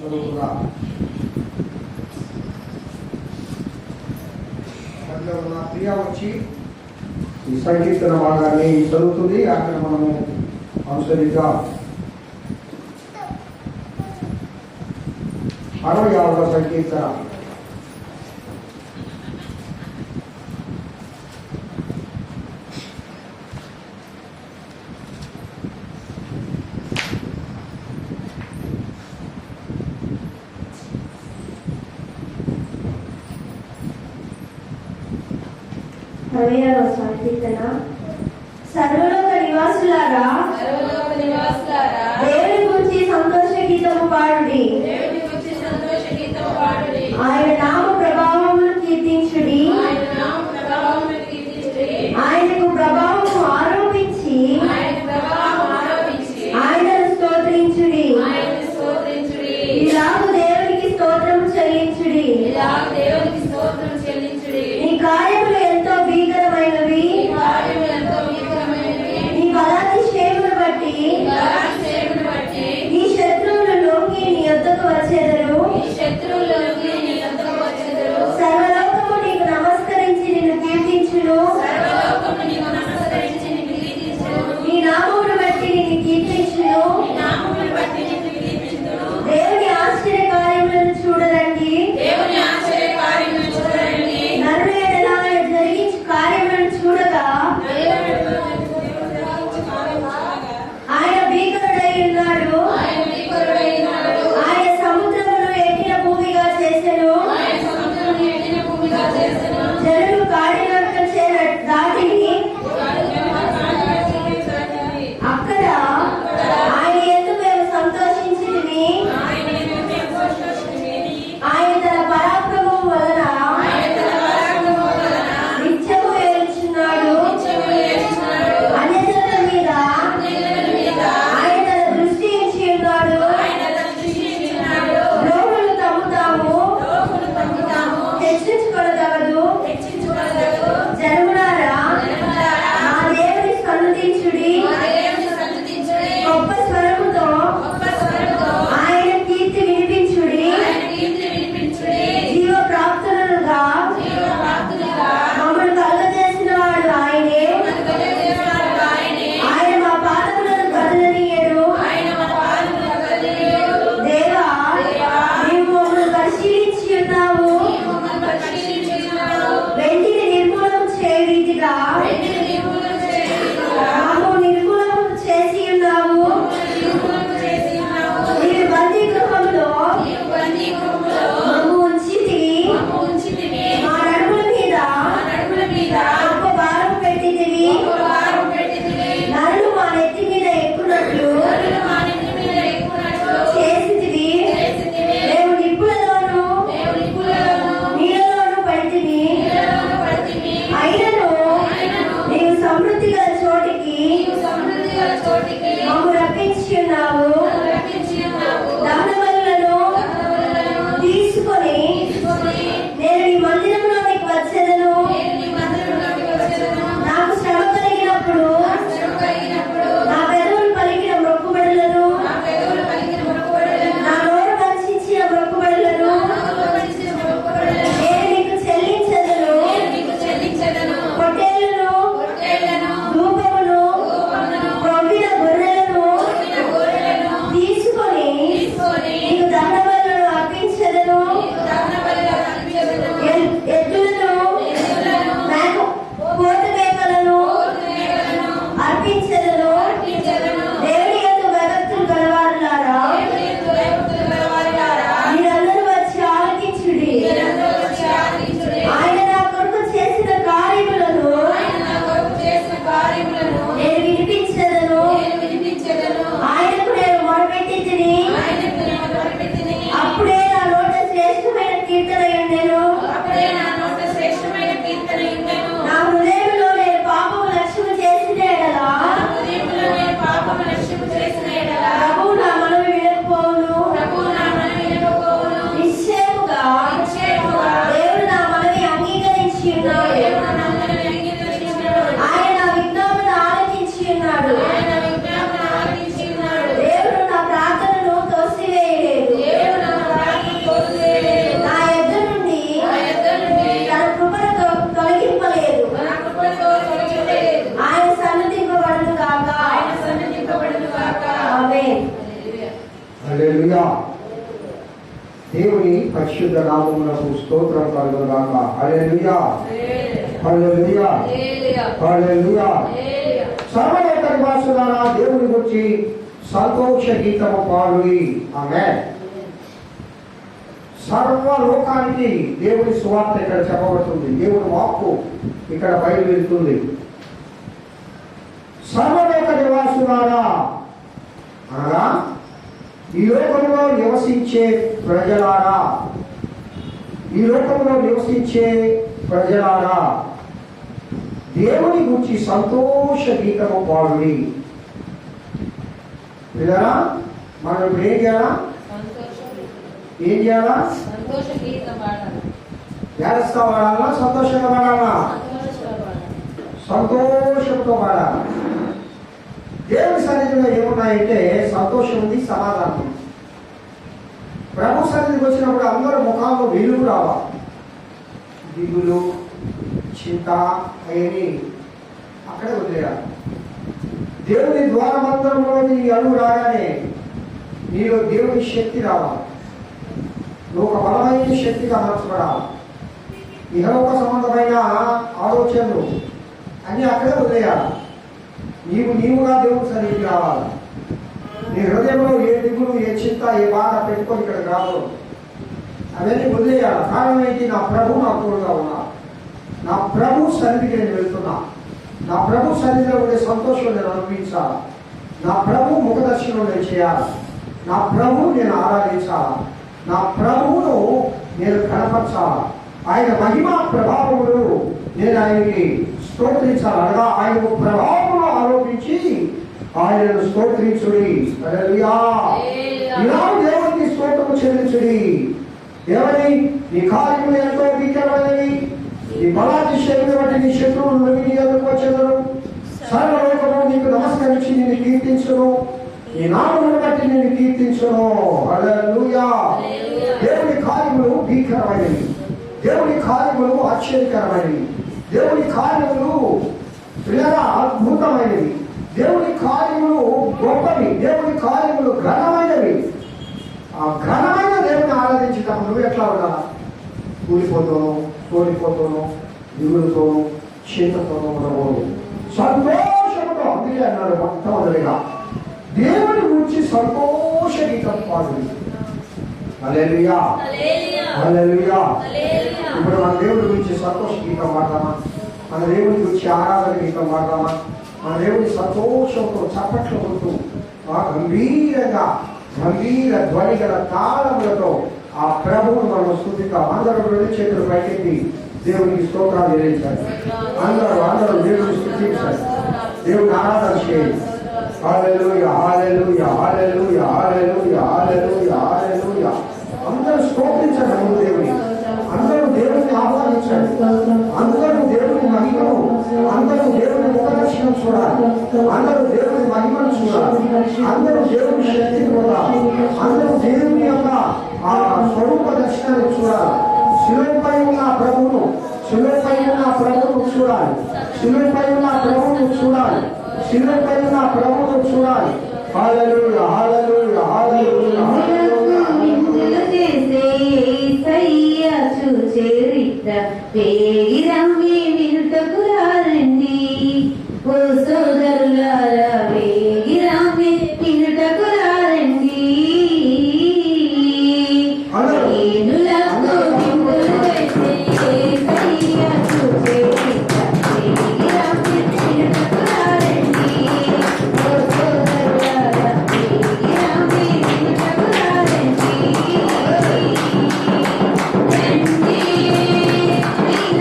చదువుకున్నాం. అందులో ఉన్న ప్రియ వచ్చి ఈ సంకీర్తన భాగాన్ని చదువుతుంది. అక్కడ మనము అనుసరిగా 66వ సంకీర్తన. సర్వలోక నివాసులారా దేవుని గురించి సంతోష గీతము పాడుడి. ఆయన నామ ప్రభావమును కీర్తించుడి. ఆయనకు ప్రభావము ఆరోపించి ఆయనను స్తోత్రించుడి. ఇలాగు దేవునికి స్తోత్రం చెల్లించుడి. నీ కార్యములు ఎంతో భీకరమైనవి. నీ బలాతిశయమును బట్టి నీ శత్రువులు లొంగి నీ యొద్దకు వచ్చెదరు. సర్వలోకము నీకు నమస్కరించి నిన్ను కీర్తించును. నీ నామమును బట్టి నిన్ను కీర్తించును. దేవుని ఆశ్చర్య కార్యములను చూడరండి. నరుల ఎడల దేవుని పరిశుద్ధ నామమునకు స్తోత్రం కలుగుగాక. హల్లెలూయా, హల్లెలూయా, హల్లెలూయా. సర్వలోక నివాసులారా దేవుని గురించి సంతోష గీతము పాడుడి. ఆమేన్. సర్వలోకానికి దేవుని సువార్త ఇక్కడ చెప్పబడుతుంది. దేవుని వాక్కు ఇక్కడ బయలువెళ్తుంది. సర్వలోక నివాసులారా అనగా ఈ లోకంలో నివసించే ప్రజలారా, ఈ లోకంలో నివసించే ప్రజలారా దేవుని గురించి సంతోష గీతము పాడుడి. వినరా? మనం ఇప్పుడు ఏం చేయాలా? ఏం చేయాలా? ఏడుస్తా పాడాలా? సంతోషంగా పాడాలా? సంతోషంతో పాడాలా. దేవుని సన్నిధిలో ఏమున్నాయంటే సంతోషం ఉంది, సమాధానం ఉంది. ప్రభు సన్నిధికి వచ్చినప్పుడు అందరూ ముఖాల్లో వెలుగు రావాలి. దిగులు, చింత అవన్నీ అక్కడే వదిలేయాలి. దేవుని ద్వారమంతరంలోకి నీ అడుగు రాగానే నీలో దేవుని శక్తి రావాలి. నువ్వు ఒక బలమైన శక్తిగా మార్చబడాలి. ఇహలోక సంబంధమైన ఆలోచనలు అన్నీ అక్కడే వదిలేయాలి. నీవుగా దేవుని సన్నిధికి రావాలి. నీ హృదయంలో ఏ దిగులు, ఏ చింత, ఏ బాధ పెట్టుకొని ఇక్కడ రావు. అవన్నీ వదిలేయాలి. కారణం ఏంటి? నా ప్రభు నా తోడుగా ఉన్నా. నా ప్రభు సన్నిధికి నేను వెళ్తున్నా. నా ప్రభు సన్నిధిలో ఉండే సంతోషం నేను అనుభవించాలి. నా ప్రభు ముఖదర్శనం నేను చేయాలి. నా ప్రభు నేను ఆరాధించాలి. నా ప్రభువును నేను కనపరచాలి. ఆయన మహిమా ప్రభావములు నేను ఆయనకి స్తోత్రించాలి. అనగా ఆయన ప్రభావములు ఆరోపించి ఆయనను స్తోత్రించుడి. హల్లెలూయా. ఇలా దేవునికి స్తోత్రము చెల్లించుడి. దేవుని నీ కార్యములు ఎంతో భీకరమైనవి. నీ బలాతిశయమును బట్టి నీ శత్రువులు నీ ఎదురుకు వచ్చెదరు. సర్వలోకము నీకు నమస్కరించి నిన్ను కీర్తించును. నీ నామమును బట్టి నిన్ను కీర్తించును. హల్లెలూయా. దేవుని కార్యములు భీకరమైనవి. దేవుని కార్యములు ఆశ్చర్యకరమైనవి. దేవుని కార్యములు అద్భుతమైనవి. దేవుని కార్యములు గొప్పవి. దేవుని కార్యములు ఘనమైనవి. ఆ ఘనమైన దేవుని ఆరాధించటం నువ్వు ఎట్లా ఉండాలా? కూలిపోతాను, తోలిపోతాను, దిగులుతోను, చింతతోను ఉండకూడదు. సంతోషంతో. అందుకే అన్నాడు మొట్టమొదటిగా దేవుని గురించి సంతోష గీతం పాడు. హల్లెలూయా, హల్లెలూయా. ఇప్పుడు మన దేవుడి గురించి సంతోష గీతం పాడదామా? మన దేవుడి గురించి ఆరాధన గీతం పాడదామా? మన దేవుడి సంతోషంతో చప్పట్లు కొడుతూ గంభీరంగా గంభీర ధ్వని గల తాళములతో ఆ ప్రభువును మనం స్తుతిద్దాం. అందరూ రెండు చేతులు పైకెత్తి దేవునికి స్తోత్రాలు చెల్లించాలి. అందరూ దేవుని స్తుతించాలి. దేవుని ఆరాధన చేయాలి. హల్లెలూయా, హల్లెలూయా, హల్లెలూయా, హల్లెలూయా, హల్లెలూయా, హల్లెలూయా. అందరూ స్తోత్రించండి. దేవుని అందరూ దేవుని ఆహ్వానించండి. అందరూ దేవుని మహిమను, అందరూ దేవుని ముఖదర్శనం చూడాలి. అందరూ దేవుని మహిమను చూడాలి. అందరూ దేవుని శక్తిని పొందాలి. అందరూ దేవుని యొక్క ఆ స్వరూప దర్శనాన్ని చూడాలి. శిలువపై ఉన్న ప్రభువును, శిలువపై ఉన్న ప్రభువును చూడాలి. శిలువపై ఉన్న ప్రభువును చూడాలి. శిలువపై ఉన్న ప్రభువును చూడాలి. హల్లెలూయా, హల్లెలూయా, హల్లెలూయా, హల్లెలూయా. ఓ సోదరులారా వేగిరామి వినుటకు రారండి.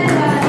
Thank you.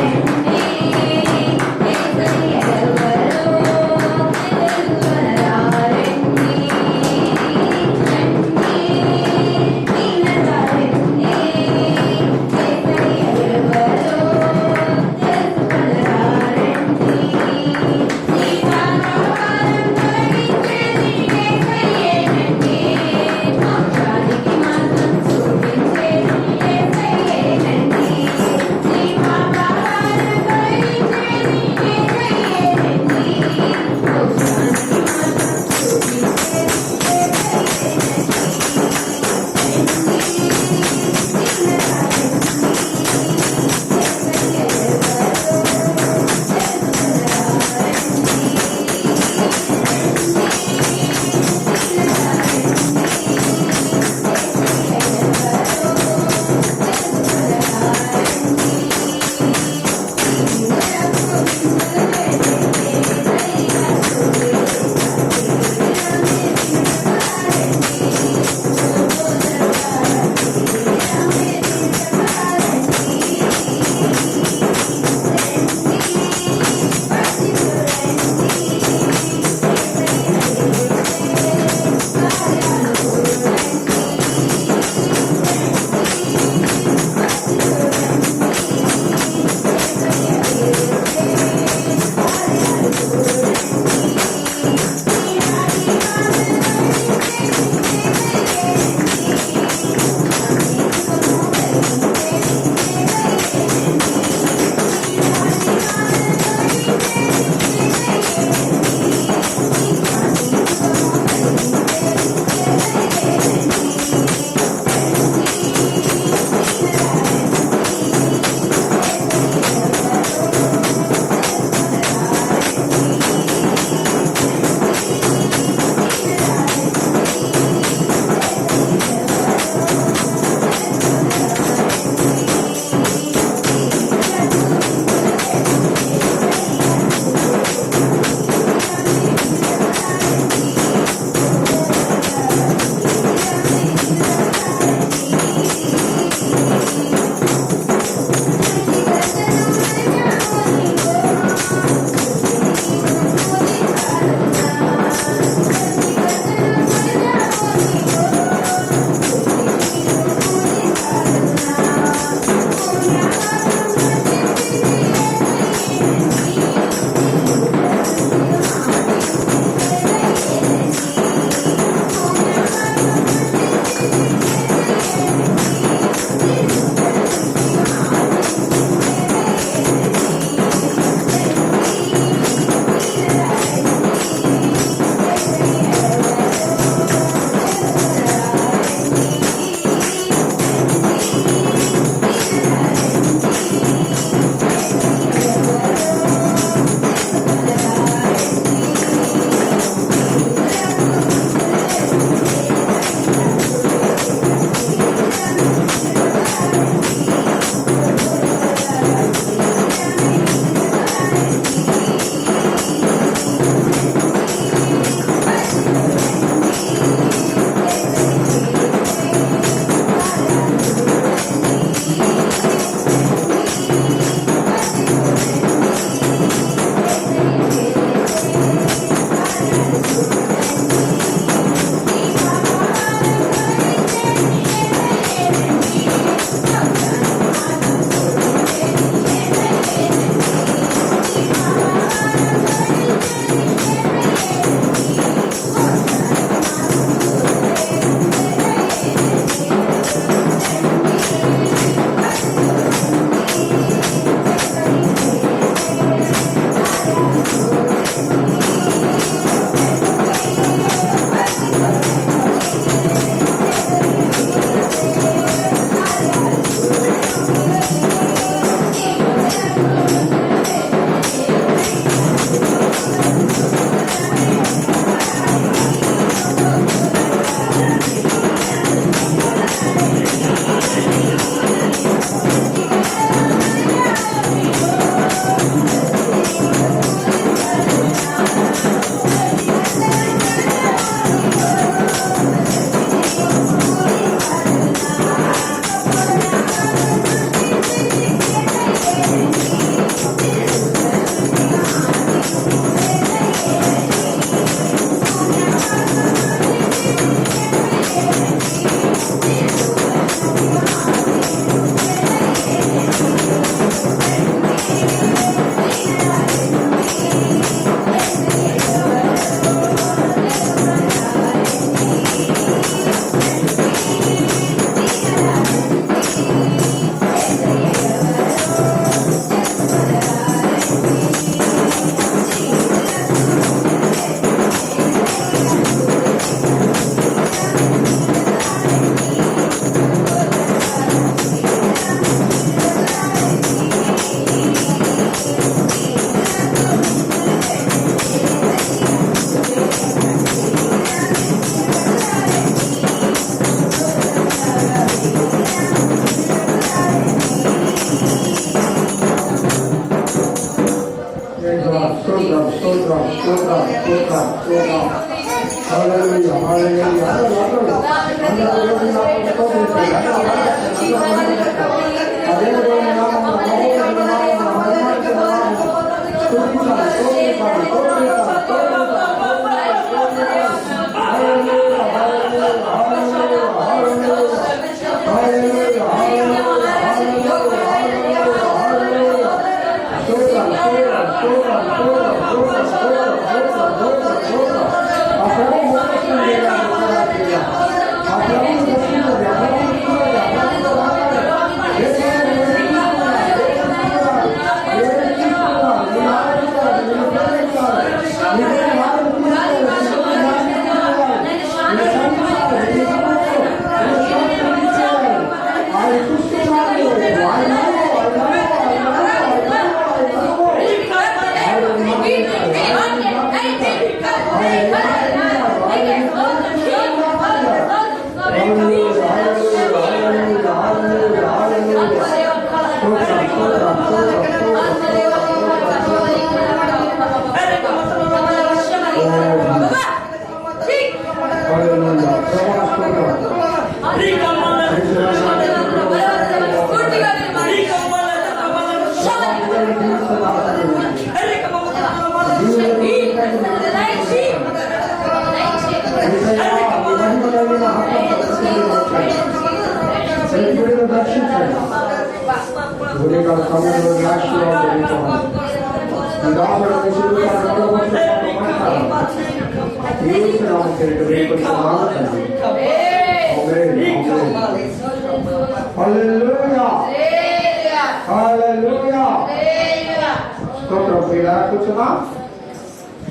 కూర్చున్నా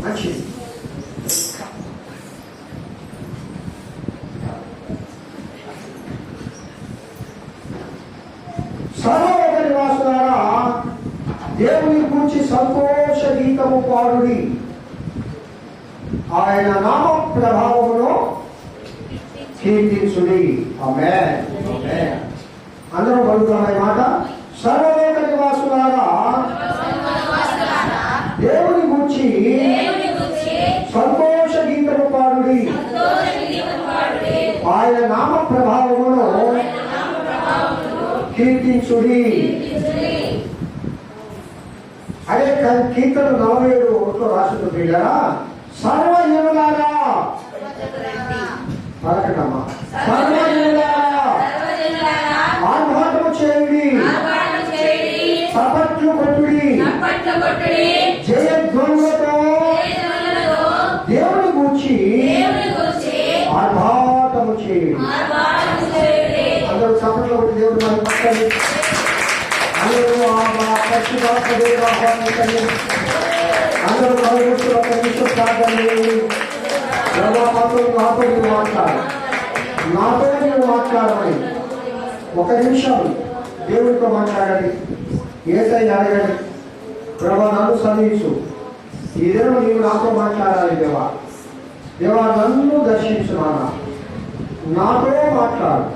మంచిది. సర్వలోక నివాసులారా, దేవుని గురించి సంతోష గీతము పాడుడి, ఆయన నామ ప్రభావమును కీర్తించుడి. ఆమేన్. అందరూ పలుకుతాం ఈ మాట. సర్వలోక నివాసులారా, దేవుని గురించి సంతోష గీతము పాడుడి, ఆయన నామ ప్రభావమును కీర్తించుడి. అదే కీర్తన 47 రాసుకుంటూ పిల్లరా, సర్వజనులారా పలకటమ్మా, సర్వజనులారా ఆర్భాటము చేయుడి, చప్పట్లు కొట్టుడి, జయధ్వనులతో దేవుని గూర్చి ఆర్భాటము చేయుడి. అందరూ చప్పట్లు కొట్టి దేవుడు మన పక్కని అందరూ పరిశుభాత్మదేవుడు ఆహ్వానించండి. అందరూ కలుగుతూ ఒక నిమిషం సాగండి. నాతో నువ్వు మాట్లాడమని ఒక నిమిషం దేవుడితో మాట్లాడండి. ఏసైని అడగండి, ప్రభా నన్ను సన్నిహించు, ఈ దినం నీవు నాతో మాట్లాడాలి. దేవా దేవా నన్ను దర్శించు, నాతో మాట్లాడు.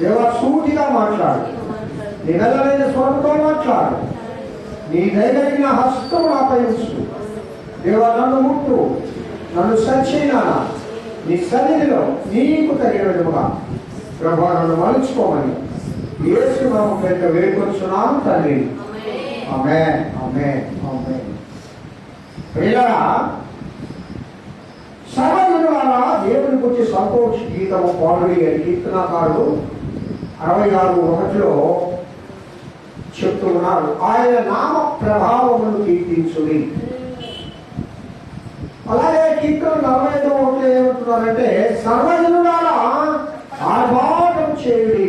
దేవా సూటిగా మాట్లాడు, నీ వెళ్ళలేని స్వరంతో మాట్లాడు, నీ దయగలిగిన హస్తం నాపై ఉంచు. దేవా నన్ను ముట్టు, నన్ను సరిచేయనా, నీ సన్నిధిలో నీకు తగిన విధముగా ప్రభా నన్ను మలుచుకోమని యేసు నామమున పేరిట వేడుకొనుచున్నాను తండ్రి. ఆమేన్, ఆమేన్, ఆమేన్. ప్రియులారా, సర్వజనులారా దేవుని గురించి సంతోష గీతము పాడుడి అని కీర్తనాకారుడు 66:1 చెప్తూ ఉన్నారు. ఆయన నామ ప్రభావమును కీర్తించుడి. అలాగే కీర్తన 45:1 ఏమంటున్నారంటే, సర్వజనులారా ఆర్భాటం చేయుడి,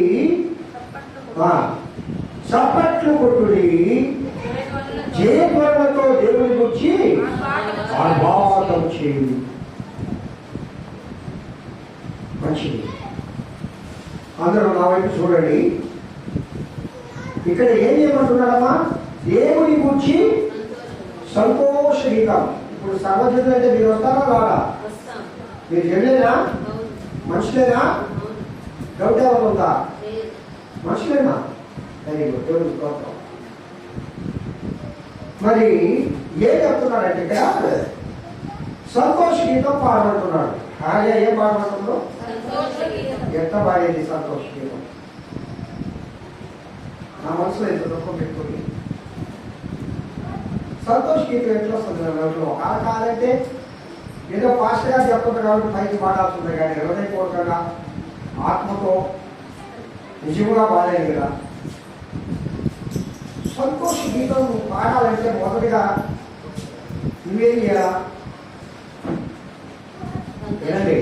చప్పట్లు కొట్టుడి, జయధ్వనులతో దేవుని గురించి ఆర్భాటం చేయుడి. మంచిది. అందరూ నా వైపు చూడండి. ఇక్కడ ఏం చేయమంటున్నాడమ్మా? దేవుని గురించి సంతోష గీతం. ఇప్పుడు సర్వజనులు అంటే మీరు వస్తారా రారా? మీరు జనులేనా? మనుషులేనా? డౌట్ ఎవరు ఉందా? మనుషులేనా? వెరీ గుడ్, దేవుని స్తోత్రం. మరి ఏం చెప్తున్నాడంటే ఇక్కడ సంతోష గీతం పాడమంటున్నాడు. భార్య ఏం పాడమంటుందో ఎంత పాడేది సంతోష గీతం. నా మనసులో ఎంత దుఃఖం పెట్టుకుని సంతోష గీతం ఎట్లా వస్తుంది నా నోట్లో? కాదంటే ఏదో పాస్టర్ గారు చెప్తుంది కాబట్టి పైకి పాడాల్సి ఉంది, కానీ హృదయపూర్వకంగా ఆత్మతో నిజంగా పాడలేదు కదా. సంతోష గీతం పాడాలంటే మొదటిగా నువ్వేం చేయాలా? వినండి,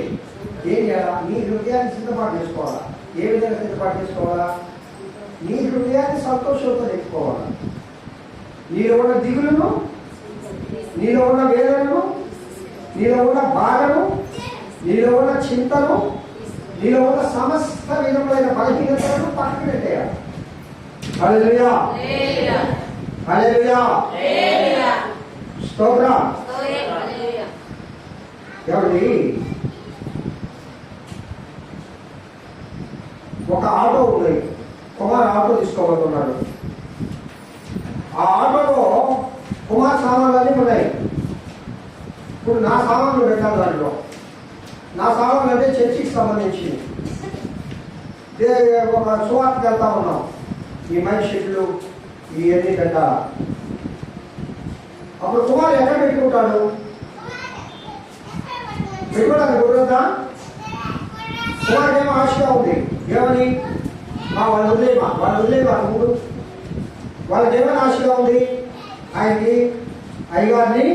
ఏం చేయాలా? నీ హృదయాన్ని సిద్ధపాటు చేసుకోవాలా. ఏ విధంగా సిద్ధపాటు చేసుకోవాలా? నీ హృదయాన్ని సంతోషంతో తెచ్చుకోవాలా. నీలో ఉన్న దిగులను, నీలో ఉన్న వేదనను, నీలో ఉన్న బాధను, నీలో ఉన్న చింతను, నీలో ఉన్న సమస్త విధములైన బలహీనతలను పక్కన పెట్టేయాలి. హల్లెలూయా, హల్లెలూయా, స్తోత్రం. ఎవరి ఒక ఆటో ఉంది, కుమార్ ఆటో తీసుకోబోతున్నాడు. ఆ ఆటోలో కుమార్ సామాన్లన్నీ ఉన్నాయి. ఇప్పుడు నా సామాన్లు పెట్టాలి దాంట్లో. నా సామాన్లు అంటే చర్చికి సంబంధించి ఒక సువార్తకి వెళ్తా ఉన్నాం. ఈ మైక్ షీట్లు ఇవన్నీ పెట్టాలా. అప్పుడు కుమార్ ఎక్కడ పెట్టుకుంటాడు? పెట్టుకోవడానికి కుదరదా? కుమార్కి ఏమో ఆశగా ఉంది. ఏమని? వాళ్ళు వదిలేమా మూడు. వాళ్ళకి ఏమైనా ఆశగా ఉంది? ఆయనకి అయ్యగారిని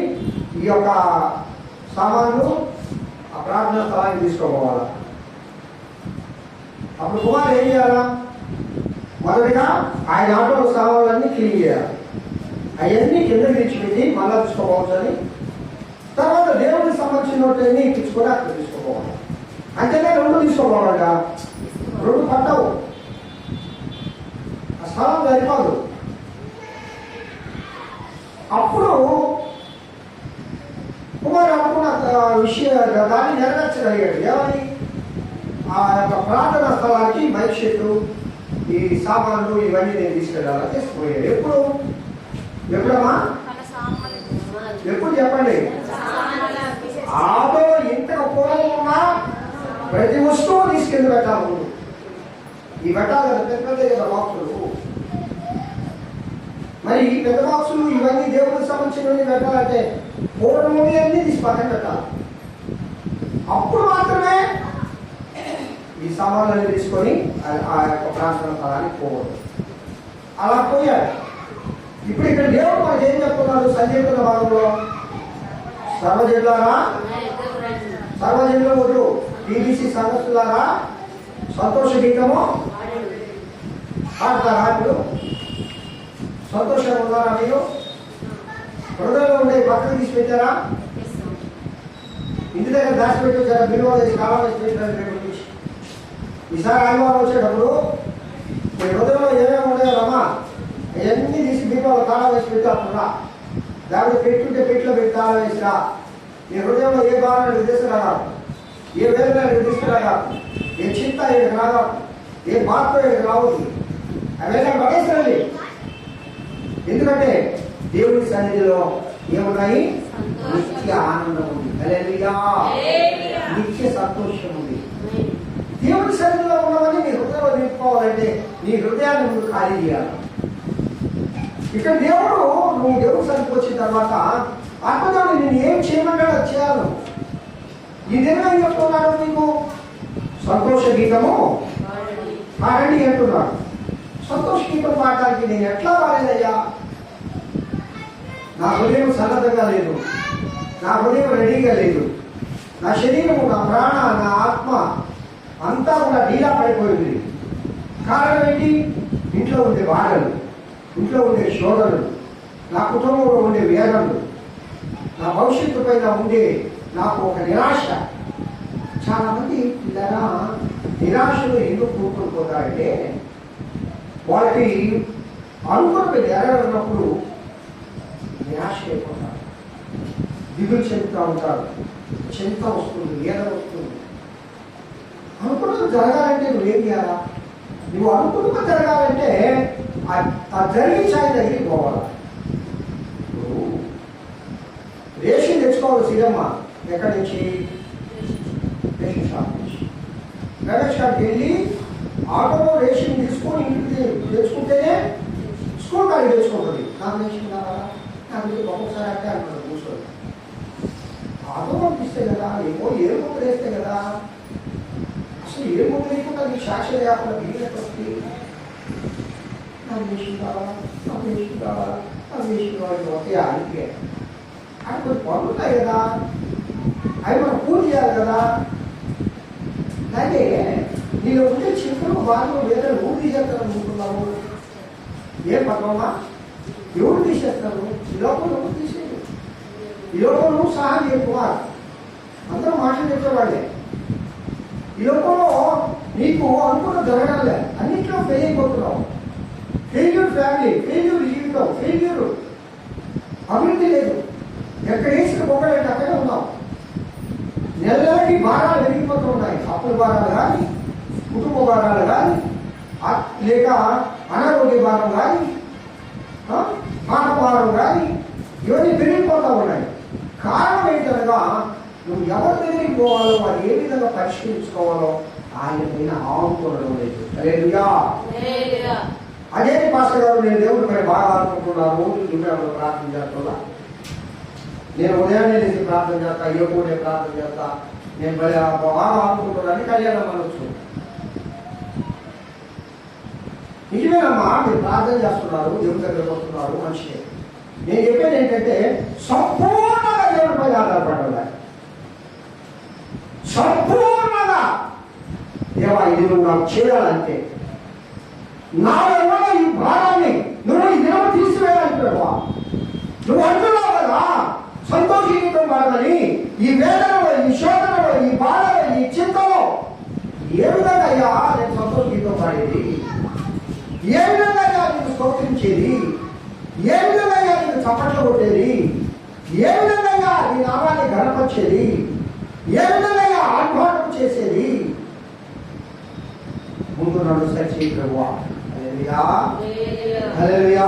ఈ యొక్క సామాన్లు ఆ ప్రార్థనా స్థలానికి తీసుకోపోవాలా. అప్పుడు కుమార్ ఏం చేయాలా? మొదటిగా ఆయన ఆటోలో సామాన్లన్నీ క్లీన్ చేయాలి. అవన్నీ కింద విడిచిపెట్టి మళ్ళా తీసుకోపోవచ్చని, తర్వాత దేవుడికి సంబంధించినవన్నీ తీసుకొని అక్కడ తీసుకోపోవాలి. అంతేగా రెండు తీసుకోపోవాలట. రెండు పట్టవు, ఆ స్థలం సరిపోదు. అప్పుడు కుమార్ అనుకున్న దాన్ని నెరవేర్చగలిగాడు. ఏమని? ఆ యొక్క ప్రార్థనా స్థలానికి మైక్ షెట్టు, ఈ సామాన్లు ఇవన్నీ నేను తీసుకెళ్ళాలని తీసుకుపోయాడు. ఎప్పుడమ్మా? ఎప్పుడు చెప్పండి? ఆటో ఇంతకు పూర్వం ఉన్నా ప్రతి వస్తువు తీసుకెళ్ళి పెట్టాలి. ఈ పెట్టాలి కదా, పెద్ద పెద్ద బాక్సులు. మరి ఈ పెద్ద బాక్సులు ఇవన్నీ దేవుడికి సంబంధించినవన్నీ పెట్టాలంటే పూర్వం అన్నీ తీసి పక్కన పెట్టాలి. అప్పుడు మాత్రమే ఈ సామాన్లన్నీ తీసుకొని ఆ యొక్క ప్రాంతం స్థలానికి పోవద్దు. అలా పోయాడు. ఇప్పుడు ఇక్కడ దేవుడు మనకి ఏం చెప్తున్నాడు? సంకీర్తన భాగంలో సర్వజనులారా, సర్వజనులు బీబీసీ సంఘస్థులారా సంతోష గీతము పాడతారా? ఇప్పుడు సంతోషంగా ఉన్నారా? మీరు హృదయంలో ఉండే పక్కన తీసి పెట్టారా? ఇంటి దగ్గర దాచిపెట్టి వచ్చారా? బిల్వ వేసి కాలం వేసి పెట్టారు. రేపు నుంచి ఈసారి ఆదివారం వచ్చేటప్పుడు మీ హృదయంలో ఏమేమి ఉన్నాయో రమ్మా అవన్నీ తీసి బిల్వలో తాళం వేసి పెట్టి అప్పుడు దాన్ని పెట్టుంటే పెట్టిలో పెట్టి తాళం వేసిరా. నీ హృదయంలో ఏ భావన తీసుకురాగా, ఏ వేదన తీసుకురాగా, ఏ చింత ఏడు రాగా, ఏ బాధ ఏడు రావద్దు. అవన్నీ పడేసరండి. ఎందుకంటే దేవుడి సన్నిధిలో ఏమున్నాయి? నిత్య ఆనందం ఉంది. హల్లెలూయా, నిత్య సంతోషం ఉంది. దేవుడి సన్నిధిలో ఉన్నవని నీ హృదయంలో నింపుకోవాలంటే నీ హృదయాన్ని నువ్వు ఖాళీ చేయాలి. ఇక్కడ దేవుడు, నువ్వు దేవుడి సన్నిధికి వచ్చిన తర్వాత ఆత్మదేవుడు నేను ఏం చేయమంటాడో చేయాలి. ఈ దినం ఏం చెప్తున్నాడు? నీకు సంతోష గీతము పాడండి అంటున్నాడు. సంతోష గీతం పాడటానికి నేను ఎట్లా పాడేదయ్యా? నా హృదయం సన్నద్ధంగా లేదు, నా హృదయం రెడీగా లేదు, నా శరీరము, నా ప్రాణ, నా ఆత్మ అంతా కూడా ఢీలా పడిపోయింది. కారణం ఏంటి? ఇంట్లో ఉండే బాధలు, ఇంట్లో ఉండే శోధనలు, నా కుటుంబంలో ఉండే వేదనలు, నా భవిష్యత్తు పైన ఉండే నాకు ఒక నిరాశ. చాలా మంది ఇలా నిరాశలు ఎందుకు కూరుకుపోతారంటే వాళ్ళకి అనుకున్నది నెరవేరినప్పుడు నిరాశ అయిపోతారు, దిగులు చెందుతూ ఉంటారు, చింత వస్తుంది, వేదన వస్తుంది. అనుకున్నది జరగాలంటే నువ్వేం చేయాలా? నువ్వు అనుకున్నది జరగాలంటే ఆ జరిగి ఛాయ్ దగ్గరికి పోవాలి. రేషన్ తెచ్చుకోవాలి. సీరమ్మ ఎక్కడి నుంచి? రేషన్ షాప్ నుంచి. రేషన్ షాప్కి వెళ్ళి ఆటోలో రేషన్ తీసుకొని ఇంటికి తెచ్చుకుంటేనే స్కూల్ కాడికి తెచ్చుకుంటుంది. నాకు రేషన్ కావాలా, నాకు ఒక్కొక్కసారి అంటే అంటారు కూర్చొని. ఆటో పంపిస్తే కదా, ఏ ముద్ర వేస్తే కదా. అసలు ఏ ముద్ర వేయకుండా నీకు సాక్షి లేకుండా బిగినటువంటి నాకు రేషన్ కావాలా, నాకు రేషన్ కావాలా, నాకు రేషన్ కావాలి పోతే అందుకే అక్కడ కొన్ని పనులు ఉంటాయి కదా, అవి మనం పూజ చేయాలి కదా. అలాగే నేను ఉంటే చిక్కులు బాగా వేరే ఊరు తీసేస్తాను అనుకుంటున్నాము. ఏం పక్కమా ఎవరు తీసేస్తారు? ఈ లోపల ఎవరు తీసేది? ఈ లోపల నువ్వు సహాయం ఎక్కువ, అందరూ మాటలు చెప్పేవాళ్ళే. ఈ లోపల నీకు అనుకున్న జరగాలే, అన్నింటిలో ఫెయిల్ అయిపోతున్నావు. ఫెయిల్యూర్ ఫ్యామిలీ, ఫెయిల్యూర్ జీవితం, ఫెయిల్యూర్ అభివృద్ధి లేదు. ఎక్కడ వేసిన పొగలంటే అక్కడే ఉన్నావు. నెలకి భారాలు పెరిగిపోతూ ఉన్నాయి. అప్పుల భారాలు కానీ, కుటుంబ భారాలు కానీ, లేక అనారోగ్య భారం కానీ, మాట భారం కానీ, ఇవన్నీ పెరిగిపోతూ ఉన్నాయి. కారణం ఏంటనగా నువ్వు ఎవరి దగ్గరికి పోవాలో, వారు ఏ విధంగా పరిష్కరించుకోవాలో ఆయన పైన ఆనుకోవడం లేదు. హల్లెలూయా. అదే పాస్టర్ గారు, నేను దేవుడి పైన బాగా ఆడుకుంటున్నాను, రోజు ప్రార్థన చేస్తున్నా. నేను ఉదయాన్నే లేచి ప్రార్థన చేస్తా, యోగుడే ప్రార్థన చేస్తా, నేను బాగా ఆడుకుంటున్నాను. కళ్యాణం అనొచ్చు. నిజమేనమ్మా, మీరు ప్రార్థన చేస్తున్నారు, దేవుడి దగ్గరకు వస్తున్నారు, మంచిదే. నేను చెప్పేది ఏంటంటే సంపూర్ణంగా దేవుడిపై ఆధారపడాలి. సంపూర్ణంగా దేవా ఇది నువ్వు నాకు చేయాలంటే, నా వల్ల ఈ భారాన్ని నువ్వు ఈ దినం తీసివేయాలంటావా? నువ్వు అంటున్నావు కదా సంతోషించడం భారమని. ఈ వేదనలో, ఈ శోధనలో, ఈ బాధలో, ఈ చింతలో ఏ విధంగా అయ్యా నేను సంతోషించడం పాడేది? ఏ విధంగా అయ్యా నేను స్తోత్రించేది? ఏ విధంగా అయ్యా నేను చప్పట్లు కొట్టేది? ఏ విధంగా అయ్యా నీ నామాన్ని గణపరిచేది? ఏ విధంగా అయ్యా ఆర్భాటం చేసేది? ముందు నన్ను సరిచేయి ప్రభువా. హల్లెలూయా, హల్లెలూయా.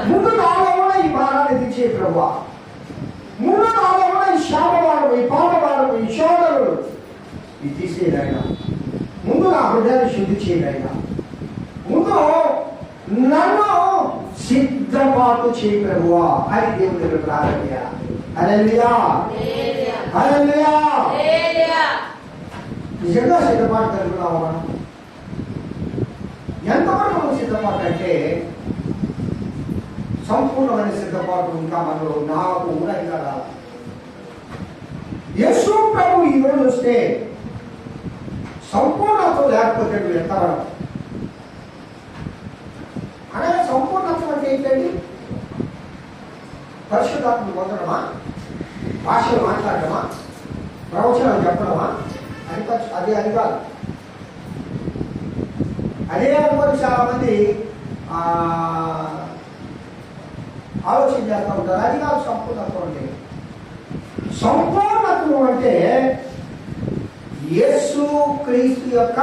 ముందు నాలో కూడా ఈ భారాన్ని దించే ప్రభువా. ముందు నాలో కూడా ఈ శాపవాడు, ఈ పాపవాడు, ఈ శోధనలు ఇది తీసేదైనా. ముందు నా హృదయాన్ని శుద్ధి చేయదైనా. ముందు నన్ను సిద్ధపాటు చేయి ప్రభువా అని దేవుని దగ్గర ప్రార్థన చేయాలి. హల్లెలూయా, హల్లెలూయా. నిజంగా సిద్ధపాటు జరుగుతున్నావా మనం? ఎంతవరకు మనం సిద్ధపాటు అంటే సంపూర్ణమైన సిద్ధపాటు ఇంకా మనలో నాకు కూడా ఇంకా రావాలి. యేసు ప్రభు ఈరోజు వస్తే సంపూర్ణత లేకపోతే నువ్వు ఎంతవరకు? అలాగే సంపూర్ణత అంటే ఏంటండి? పరిశుద్ధాత్మను పొందడమా, భాషలు మాట్లాడటమా, ప్రవచనాలు చెప్పడమా? అది కాదు. అదే అనుకోని చాలా మంది ఆలోచన చేస్తూ ఉంటారు. అది కాదు సంపూర్ణత్వం అంటే. సంపూర్ణత్వం అంటే యేసు క్రీస్తు యొక్క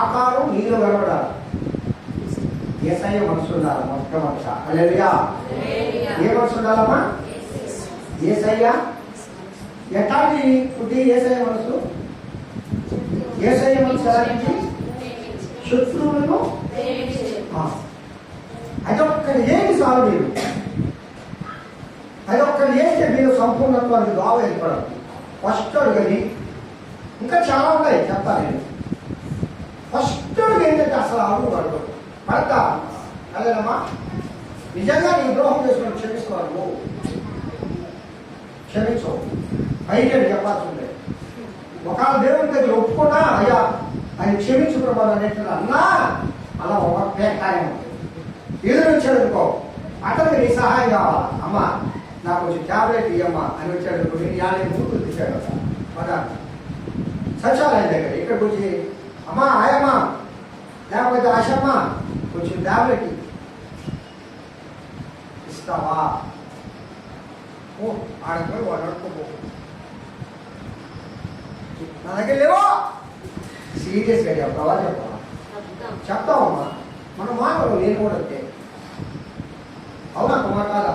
ఆకారం నీలో కనబడాలి. యేసయ్య మనసు ఉండాలి మొట్టమొదట. హల్లెలూయా. ఏ మనసు ఉండాలమ్మా? యేసయ్య. ఎట్లాంటి పుట్టి యేసయ్య మనసు? యేసయ్య మనసు ఎలాంటి? శత్రువులను అదొక్కటి ఏమి సాగు మీరు, అదొక్కటి చేస్తే మీరు సంపూర్ణత్వానికి బాగా ఏర్పడదు. ఫస్ట్ అడుగది. ఇంకా చాలా ఉన్నాయి చెప్తా నేను. ఫస్ట్ అడుగు ఏంటంటే అసలు అడుగు పడతా. అదేనమ్మా, నిజంగా నీ ద్రోహం చేసుకుని క్షమించుకోవాలి. నువ్వు క్షమించు. బయట చెప్పాల్సి ఉండే ఒకవేళ దేవుని దగ్గర ఒప్పుకున్నా అయ్యా ఆయన క్షమించు ప్రభావం అనేట్టు అన్నా అలా ఒక కార్యం ఎదురు వచ్చాడు అనుకో, అతనికి నీ సహాయం కావాలా? అమ్మా నాకు కొంచెం ట్యాబ్లెట్ ఇయ్యమ్మా అని వచ్చాడు అనుకో, నేను 50 మూతులు తెచ్చాడు కదా సచివాలయం దగ్గర. ఇక్కడికి వచ్చి అమ్మా ఆయమ్మా లేకపోతే ఆశమ్మ కొంచెం ట్యాబ్లెట్ ఇస్తావా? ఓ ఆడపోయి వాడు అడుకోబో, నా దగ్గర లేవో. సీరియస్గా చెప్తావా? చెప్తావమ్మా. మన మాటలు నేను కూడా అంతే. అవునా? ఒక మాట కాదా?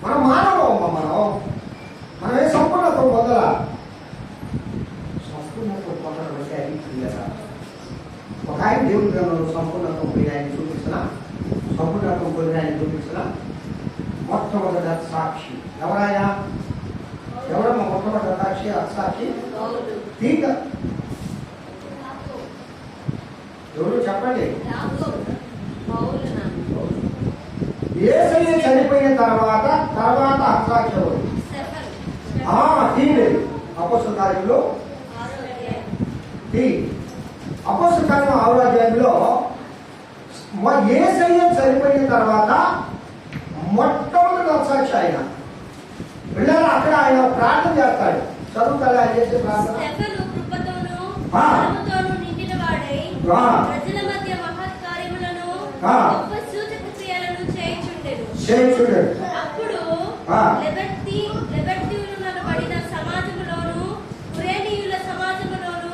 మనం మానవమ్మ, మనమే సంపూర్ణత్వం పొందలా. సంపూర్ణత్వం పొందడం అంటే అది క్లియరా? ఒక ఆయన దేవుడి గ్రంథంలో సంపూర్ణత్వం పోయి ఆయన చూపిస్తున్నా, సంపూర్ణత్వం పొందిన ఆయన చూపిస్తున్నా. మొట్టమొదటి సాక్షి ఎవరాయా? ఎవరమ్మా మొట్టమొదటి సాక్షి? సాక్షి తీక ఎవరు చెప్పండి? యేసయ్య చనిపోయిన తర్వాత అసాక్షి ఎవరు? తీయలేదు. అపోస్తల కార్యంలో అపోస్తల కార్యం 6వ అధ్యాయంలో యేసయ్య చనిపోయిన తర్వాత మొట్టమొదటి అసాక్షి ఆయన. పిల్లలు అక్కడ ఆయన ప్రార్థన చేస్తాడు. చదువుతాడు ఆయన చేసే ప్రార్థన. ప్రజల మధ్య మహత్ కార్యములను గొప్ప సూచక క్రియలను చేయుచుండెను. అప్పుడు లెబర్తీయులనబడిన సమాజములోను, కురేనీయుల సమాజములోను,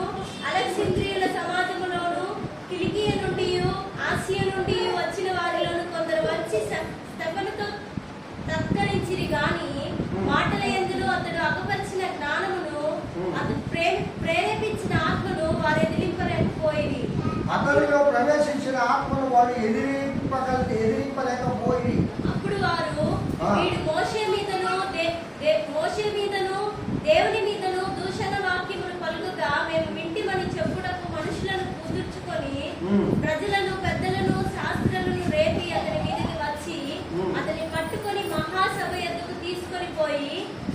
అలెగ్జాంద్రియుల సమాజములోను, కిలికియ నుండి ఆసియా నుండి వచ్చిన వారిలోను కొందరు వచ్చి స్తెఫనుతో తత్కరించిరి గాని మాటల యందును అతడు అగపరిచిన జ్ఞానమును అతడు ప్రేరేపించిన ఆత్మను వారు ఎదిరింపలేకపోయిరి. అతనిలో ప్రవేశించిన ఆత్మను వారు ఎదిరింపలేకపోయి అప్పుడు వారు వీడు మోషే మీదను దేవుని మీదను దూషణ వాక్యములు పలుకుగా మేము వింటిమని చెప్పుటకు మనుషులను కుదుర్చుకొని ప్రజలను, పెద్దలను, శాస్త్రులను రేపి అతని మీదకి వచ్చి అతని పట్టుకొని మహాసభ ఎద్దుకు తీసుకొని పోయి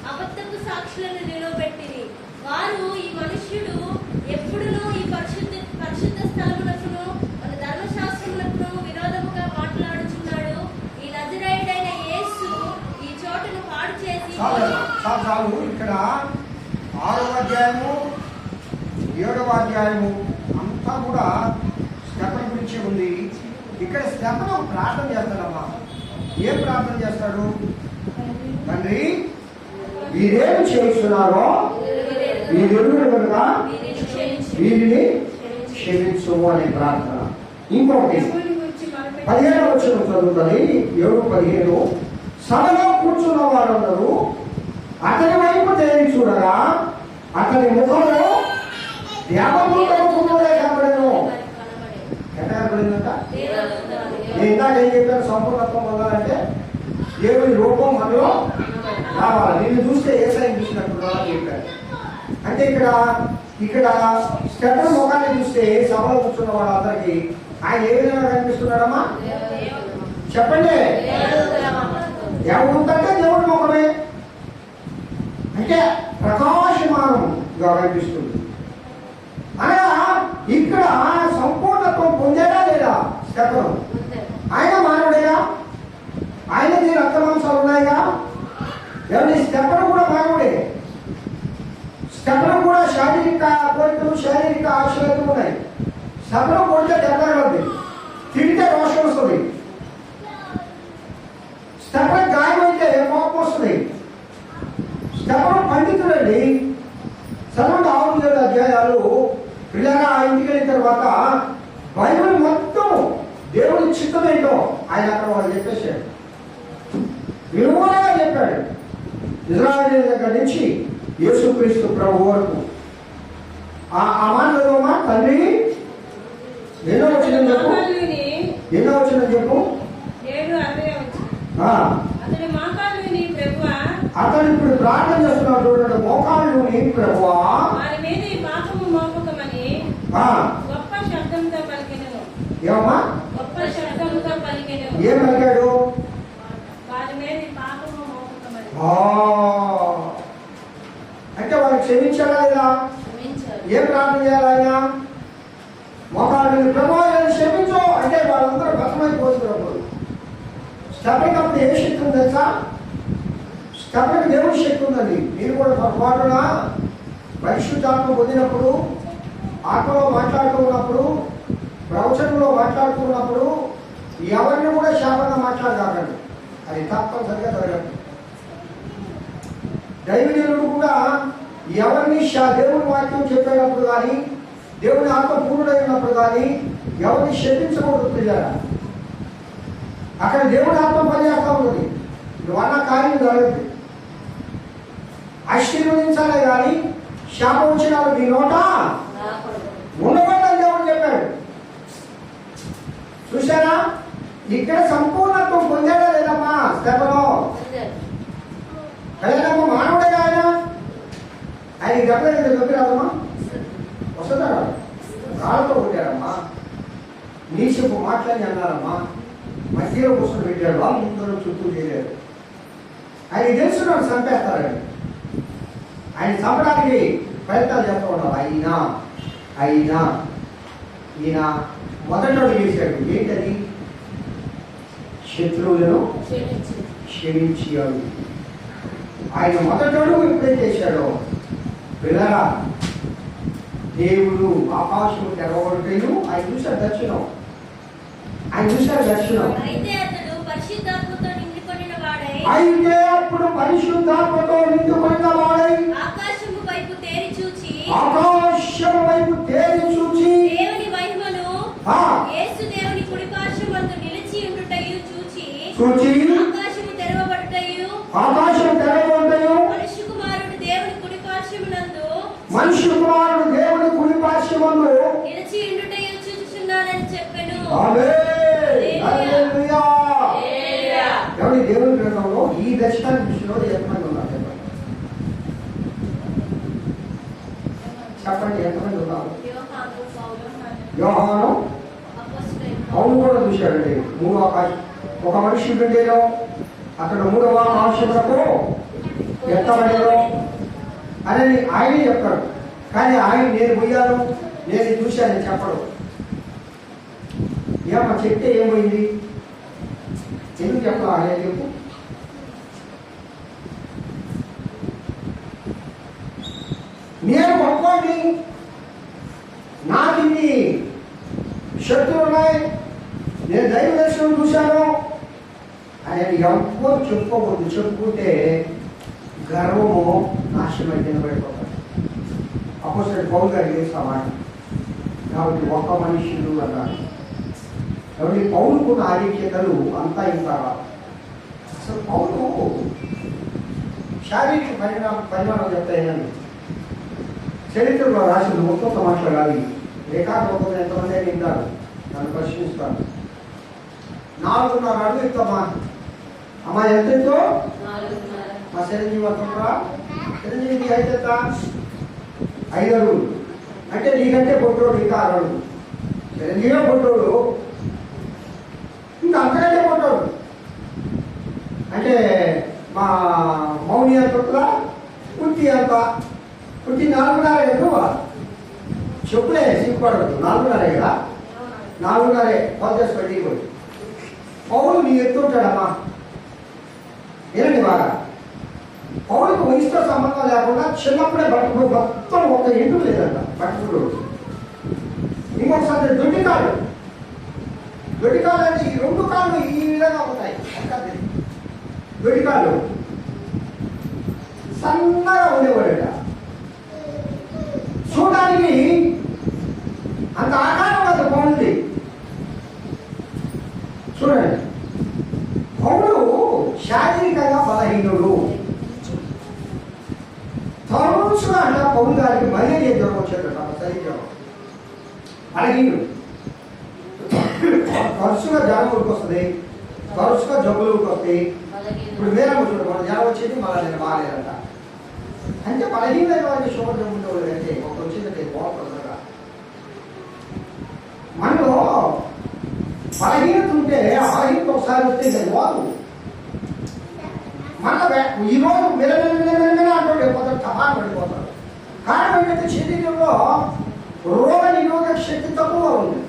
అబద్ధపు సాక్షులను నిలవబెట్టిరి. వారు ఈ మనుష్యుడు ఎప్పుడునూ ఈ పరిశుద్ధ స్థలములకును మన ధర్మశాస్త్రములకును విరోధముగా మాట్లాడుచున్నాడు. ఈ నజరేయుడైన యేసు ఈ చోటును పాడు చేసి చాలు. ఇక్కడ 6వ అధ్యాయము 7వ అధ్యాయము అంతా కూడా స్తెఫను గురించి ఉంది. ఇక్కడ స్తెఫను ప్రార్థన చేస్తాడమ్మా. ఏం ప్రార్థన చేస్తాడు? తండ్రి, వీరేం చేస్తున్నారో వీరెరుగురు కనుక వీరిని క్షమించు అనే ప్రార్థన. ఇంకొకటి 17వ వచనం చదువుతుంది. 7:15 సభలో కూర్చున్న వారందరూ అతని వైపు తేరి చూడగా అతని ముఖంలో దేవదూత రూపంలోనే కనబడెను. ఎట్లా కనబడిందంట? ఇందాక ఏం చెప్పారు? సంపూర్ణత్వం పొందాలంటే దేవుని రూపం మనలో రావాలి. నిన్ను చూస్తే యేసయ్యను చూసినట్టు చెప్పారు. అంటే ఇక్కడ స్టెఫను ముఖాన్ని చూస్తే సభలో కూర్చున్న వాళ్ళందరికీ ఆయన ఏ విధంగా కనిపిస్తున్నాడమ్మా? చెప్పండి. ఎవరుందంటే దేవుడి ముఖమే. అంటే ప్రకాశమానంగా కనిపిస్తుంది. అనగా ఇక్కడ సంపూర్ణత్వం పొందేడా లేదా స్టెఫను? ఆయన మానవుడేగా, ఆయనకి రక్తమాంసాలు ఉన్నాయిగా. ఎవరి స్టెఫను కూడా మానవుడే. స్టెఫను కూడా శారీరక కోరికలు, శారీరక ఆశయాలు ఉన్నాయి. స్టెఫను కొడితే దెబ్బలు, తిడితే రోషం వస్తుంది. స్టెఫను గాయమైతే కోపం వస్తుంది. స్టెఫను పండితుడండి. చదవండి 6-7 అధ్యాయాలు. పిల్లగా ఆ ఇంటికి వెళ్ళిన తర్వాత బైబిల్ మొత్తం దేవుడి చిత్తం ఏంటో ఆయన అక్కడ వాళ్ళు చెప్పేశాడు. విలువగా చెప్పాడు. ఇజ్రాయేల్ దగ్గర నుంచి యేసుక్రీస్తు ప్రభు వరకు ఆ మాటలోమా తండ్రి ఎన్నో వచ్చిందని చెప్పు. అతను ఇప్పుడు ప్రార్థన చేస్తున్నాడు. చూడండి, మోకాళ్ళు నీ ప్రభువా గొప్ప శబ్దంతో పలికెను. ఏమమ్మా? గొప్ప శబ్దంతో పలికెను. ఏం పలికాడు? వారి మీద పాపము మోపకమని. అంటే వాళ్ళు క్షమించాలా లేదా? ఏం ప్రార్థన చేయాలి ఆయన? మోకాళ్ళు ప్రభావాలను క్షమించు అంటే వాళ్ళందరూ బతమైపోతున్నప్పుడు స్టెఫనుకి ఏ శక్తి ఉంది తెలుసా? స్టెఫనుకి దేవుడి శక్తి ఉందండి. మీరు కూడా పొరపాటున పరిశుద్ధాత్మ పొందినప్పుడు, ఆత్మలో మాట్లాడుతూ ఉన్నప్పుడు, ప్రవచనంలో మాట్లాడుతూ ఉన్నప్పుడు ఎవరిని కూడా శాపంగా మాట్లాడకండి. అది తప్పనిసరిగా జరగదు. దైవజనుడు కూడా ఎవరిని దేవుని వాక్యం చెప్పేటప్పుడు కానీ, దేవుని ఆత్మ పూర్ణుడైనప్పుడు కానీ ఎవరిని శపించకూడదు. పిల్లరా, అక్కడ దేవుని ఆత్మ పనిచేస్తూ ఉన్నది. నువ్వన్న కార్యం జరగదు. ఆశీర్వదించాలే కానీ శాపం వచ్చిన నీ నోట ఉండకూడదని దేవుడు చెప్పాడు. చూసారా, ఇక్కడ సంపూర్ణత్వం పొందాడా లేదమ్మా స్తెఫను? కళ్యాణమ్మ మానవుడే ఆయన. ఆయన దెబ్బలు దొబ్బిరాదమ్మా, వస్తుందా? రాళ్ళతో కొట్టారమ్మా, నీచపు మాట్లాడి అన్నారమ్మా, మధ్యలో కూర్చొని పెట్టాడు, వాళ్ళు ముందర చుట్టూ చేయలేరు. ఆయన తెలుసున్నాడు చంపేస్తారని. ఆయన చంపడానికి ప్రయత్నాలు చేస్తూ ఉన్నాడు. అయినా ఈయన మొదట చేశాడు. ఏంటది? శత్రువులను క్షమించాడు. ఆయన మొదటడు ఎప్పుడైతే చేశాడో పిల్లరా, దేవుడు ఆకాశం తెరవబడిపోయిను. ఆయన చూశాడు దర్శనం. అయితే అతడు పరిశుద్ధాత్మతో నిండికొనిన వాడై అప్పుడు పరిశుద్ధాత్మతో నిండుకొనిన వాడై ఆకాశము వైపు తేరి చూచి దేవుని మహిమను యేసు దేవుని కుడిపార్శ్వమందు నిలిచి ఉండుటయు చూచి ఆకాశము తెరవబడుటయు మనుష్య కుమారుడు దేవుని కుడిపార్శ్వమందు నిలిచి ఉండుటయు చూచుచున్నానని చెప్పెను. దేవుని గ్రంథంలో ఈ దర్శనాన్ని దృష్టిలో ఎంతమంది ఉన్నారు చెప్పండి? ఎంతమంది ఉన్నారు? యోహాను అవును కూడా చూశాడండి. మూడో ఆకాశం ఒక మనిషి ఉండేలో అక్కడ మూడవ ఆకాశములకు ఎత్తబడేలో అని ఆయనే చెప్తాడు. కానీ ఆయన నేను పోయాను, నేను చూశానని చెప్పడు. ఏమో చెప్తే ఏమైంది? ఎందుకు చెప్పాలి? ఆయన చెప్పు. నేను గొప్పని, నాకు ఇన్ని శక్తులు ఉన్నాయి, నేను దైవ దర్శనం చూశాను అని ఎవరు చెప్పుకోకూడదు. చెప్పుకుంటే గర్వము నాశనమై నిలబడిపోతాడు. అపోస్తలుడైన పౌలు గారు చేస్తామాట. కాబట్టి ఒక్క మనుషులు అన్నారు. కాబట్టి పౌలుకున్న ఆధిక్యతలు అంతా ఇంకా అసలు పౌలు శారీరక పరిమాణం చెప్తాయని చరిత్రలో రాసిన మొత్తం మాట్లాడాలి. రేఖాగోపం ఎంతమంది అయినా వింటారు, నన్ను ప్రశ్నిస్తాను. 4.5 అడుగు ఇస్తామా అమ్మా? ఎంతో మా చిరంజీవి అంటున్నారా? చిరంజీవి అయితే 5 అడుగులు అంటే నీకంటే పొట్టోడు ఇంకా 6 అడుగులు. చిరంజీవి పొట్టోడు, ఇంకా అంతకంటే పొట్టోడు. అంటే మా మౌని ఎంత ఉంటుందా? పుట్టి అంత, పుట్టి 4.5 ఎక్కువ. చెప్పులే సిగ్గుపడదు. 4.5 కదా, 4.5 పద్ధతి పెట్టిపోయి. పౌరులు నీ ఎత్తుంటాడమ్మా. ఏనండి బాగా, పౌరులకు వయసుతో సంబంధం లేకుండా చిన్నప్పుడే బట్టుకు మొత్తం ఒక ఎండు లేదంట బట్టుకుడు. ఇంకొకసారి దొడ్డికాళ్ళు అంటే ఈ 2 కాళ్ళు ఈ విధంగా ఉంటాయి. దొడ్డికాళ్ళు సన్నగా ఉండేవాడట. చూడడానికి అంత ఆకారం అది పౌరుది. చూడండి, పౌరుడు శారీరకంగా బలహీనుడు. తరచుగా అంట పౌరు గారికి మలేరియా జ్వరం వచ్చేట శరీరం బలహీనుడు. తరచుగా జ్వరం వస్తుంది, తరచుగా జబ్బులు వస్తాయి. ఇప్పుడు వేరే చూడండి, మన జ్వరం వచ్చేది మళ్ళీ నేను బాగాలేదంట. అంటే బలహీనమైన వారికి షుగర్ జబ్బు ఉండేవాళ్ళు అంటే ఒక వచ్చిందంటే బాగుంటుందిగా. మనలో బలహీనత ఉంటే బలహీనత ఒకసారి వస్తే వారు మళ్ళీ ఈరోజు మెల్లమెల్ల అంటూ పోతారు, టమాటా పడిపోతారు. కారణం ఏంటంటే శరీరంలో రోగ నిరోధక శక్తి తక్కువ ఉంది.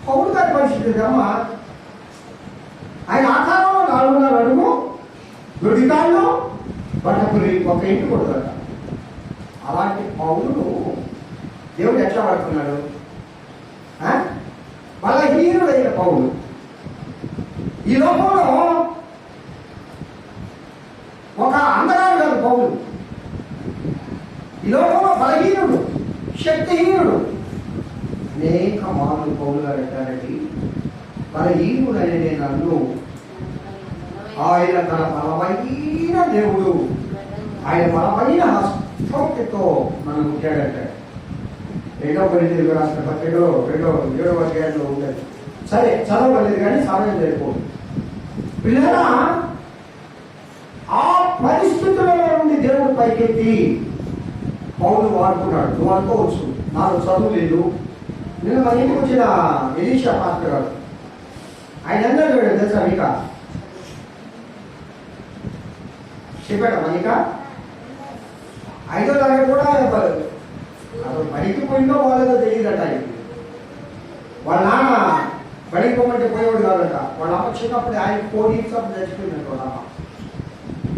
పౌరు గారి పరిస్థితి అమ్మ, ఆయన ఆకారంలో 4.5 అడుగు, దొడికాళ్ళు, బట్టపురి ఒక ఇంటి కొడుతాడు. అలాంటి పౌరుడు దేవుడు ఎట్లా పడుతున్నాడు? బలహీనుడైన పౌరుడు. ఈ లోకంలో ఒక అందగాడు కాదు పౌరుడు. ఈ లోకంలో బలహీనుడు, శక్తిహీనుడు. అనేక మార్లు పౌరులు గారు అంటారండి, బలహీనుడు అనే నన్ను ఆయన తన బలమైన దేవుడు, ఆయన బలమైన హస్తంతో మనం ముట్టాడంటాడు. 2వ కొరింథీయులకు రాసిన పత్రికలో 7వ అధ్యాయంలో ఉండదు. సరే, చదవలేదు కానీ సమయం సరిపోదు. పిల్లరా, ఆ పరిస్థితులలో నుండి దేవుడు పైకెత్తి పౌలు వాడుకున్నాడు. నువ్వు అనుకోవచ్చు, నాకు చదువు లేదు. నేను మన ఇంటికి వచ్చిన ఎలీషా పాత్ర గారు, ఆయన అందరూ తెలుసా మీక? చెప్పాడు మనక 5వ తరగతి కూడా అసలు బడికి పోయిందో వాళ్ళదో తెలియదట. ఆయనకి వాళ్ళ నాన్న బడికి పోమంటే పోయేవాడు కాదట. వాళ్ళ అమ్మ చిన్నప్పుడు ఆయన 4 years అప్పుడు చచ్చిపోయిందంట. వాళ్ళ అమ్మ,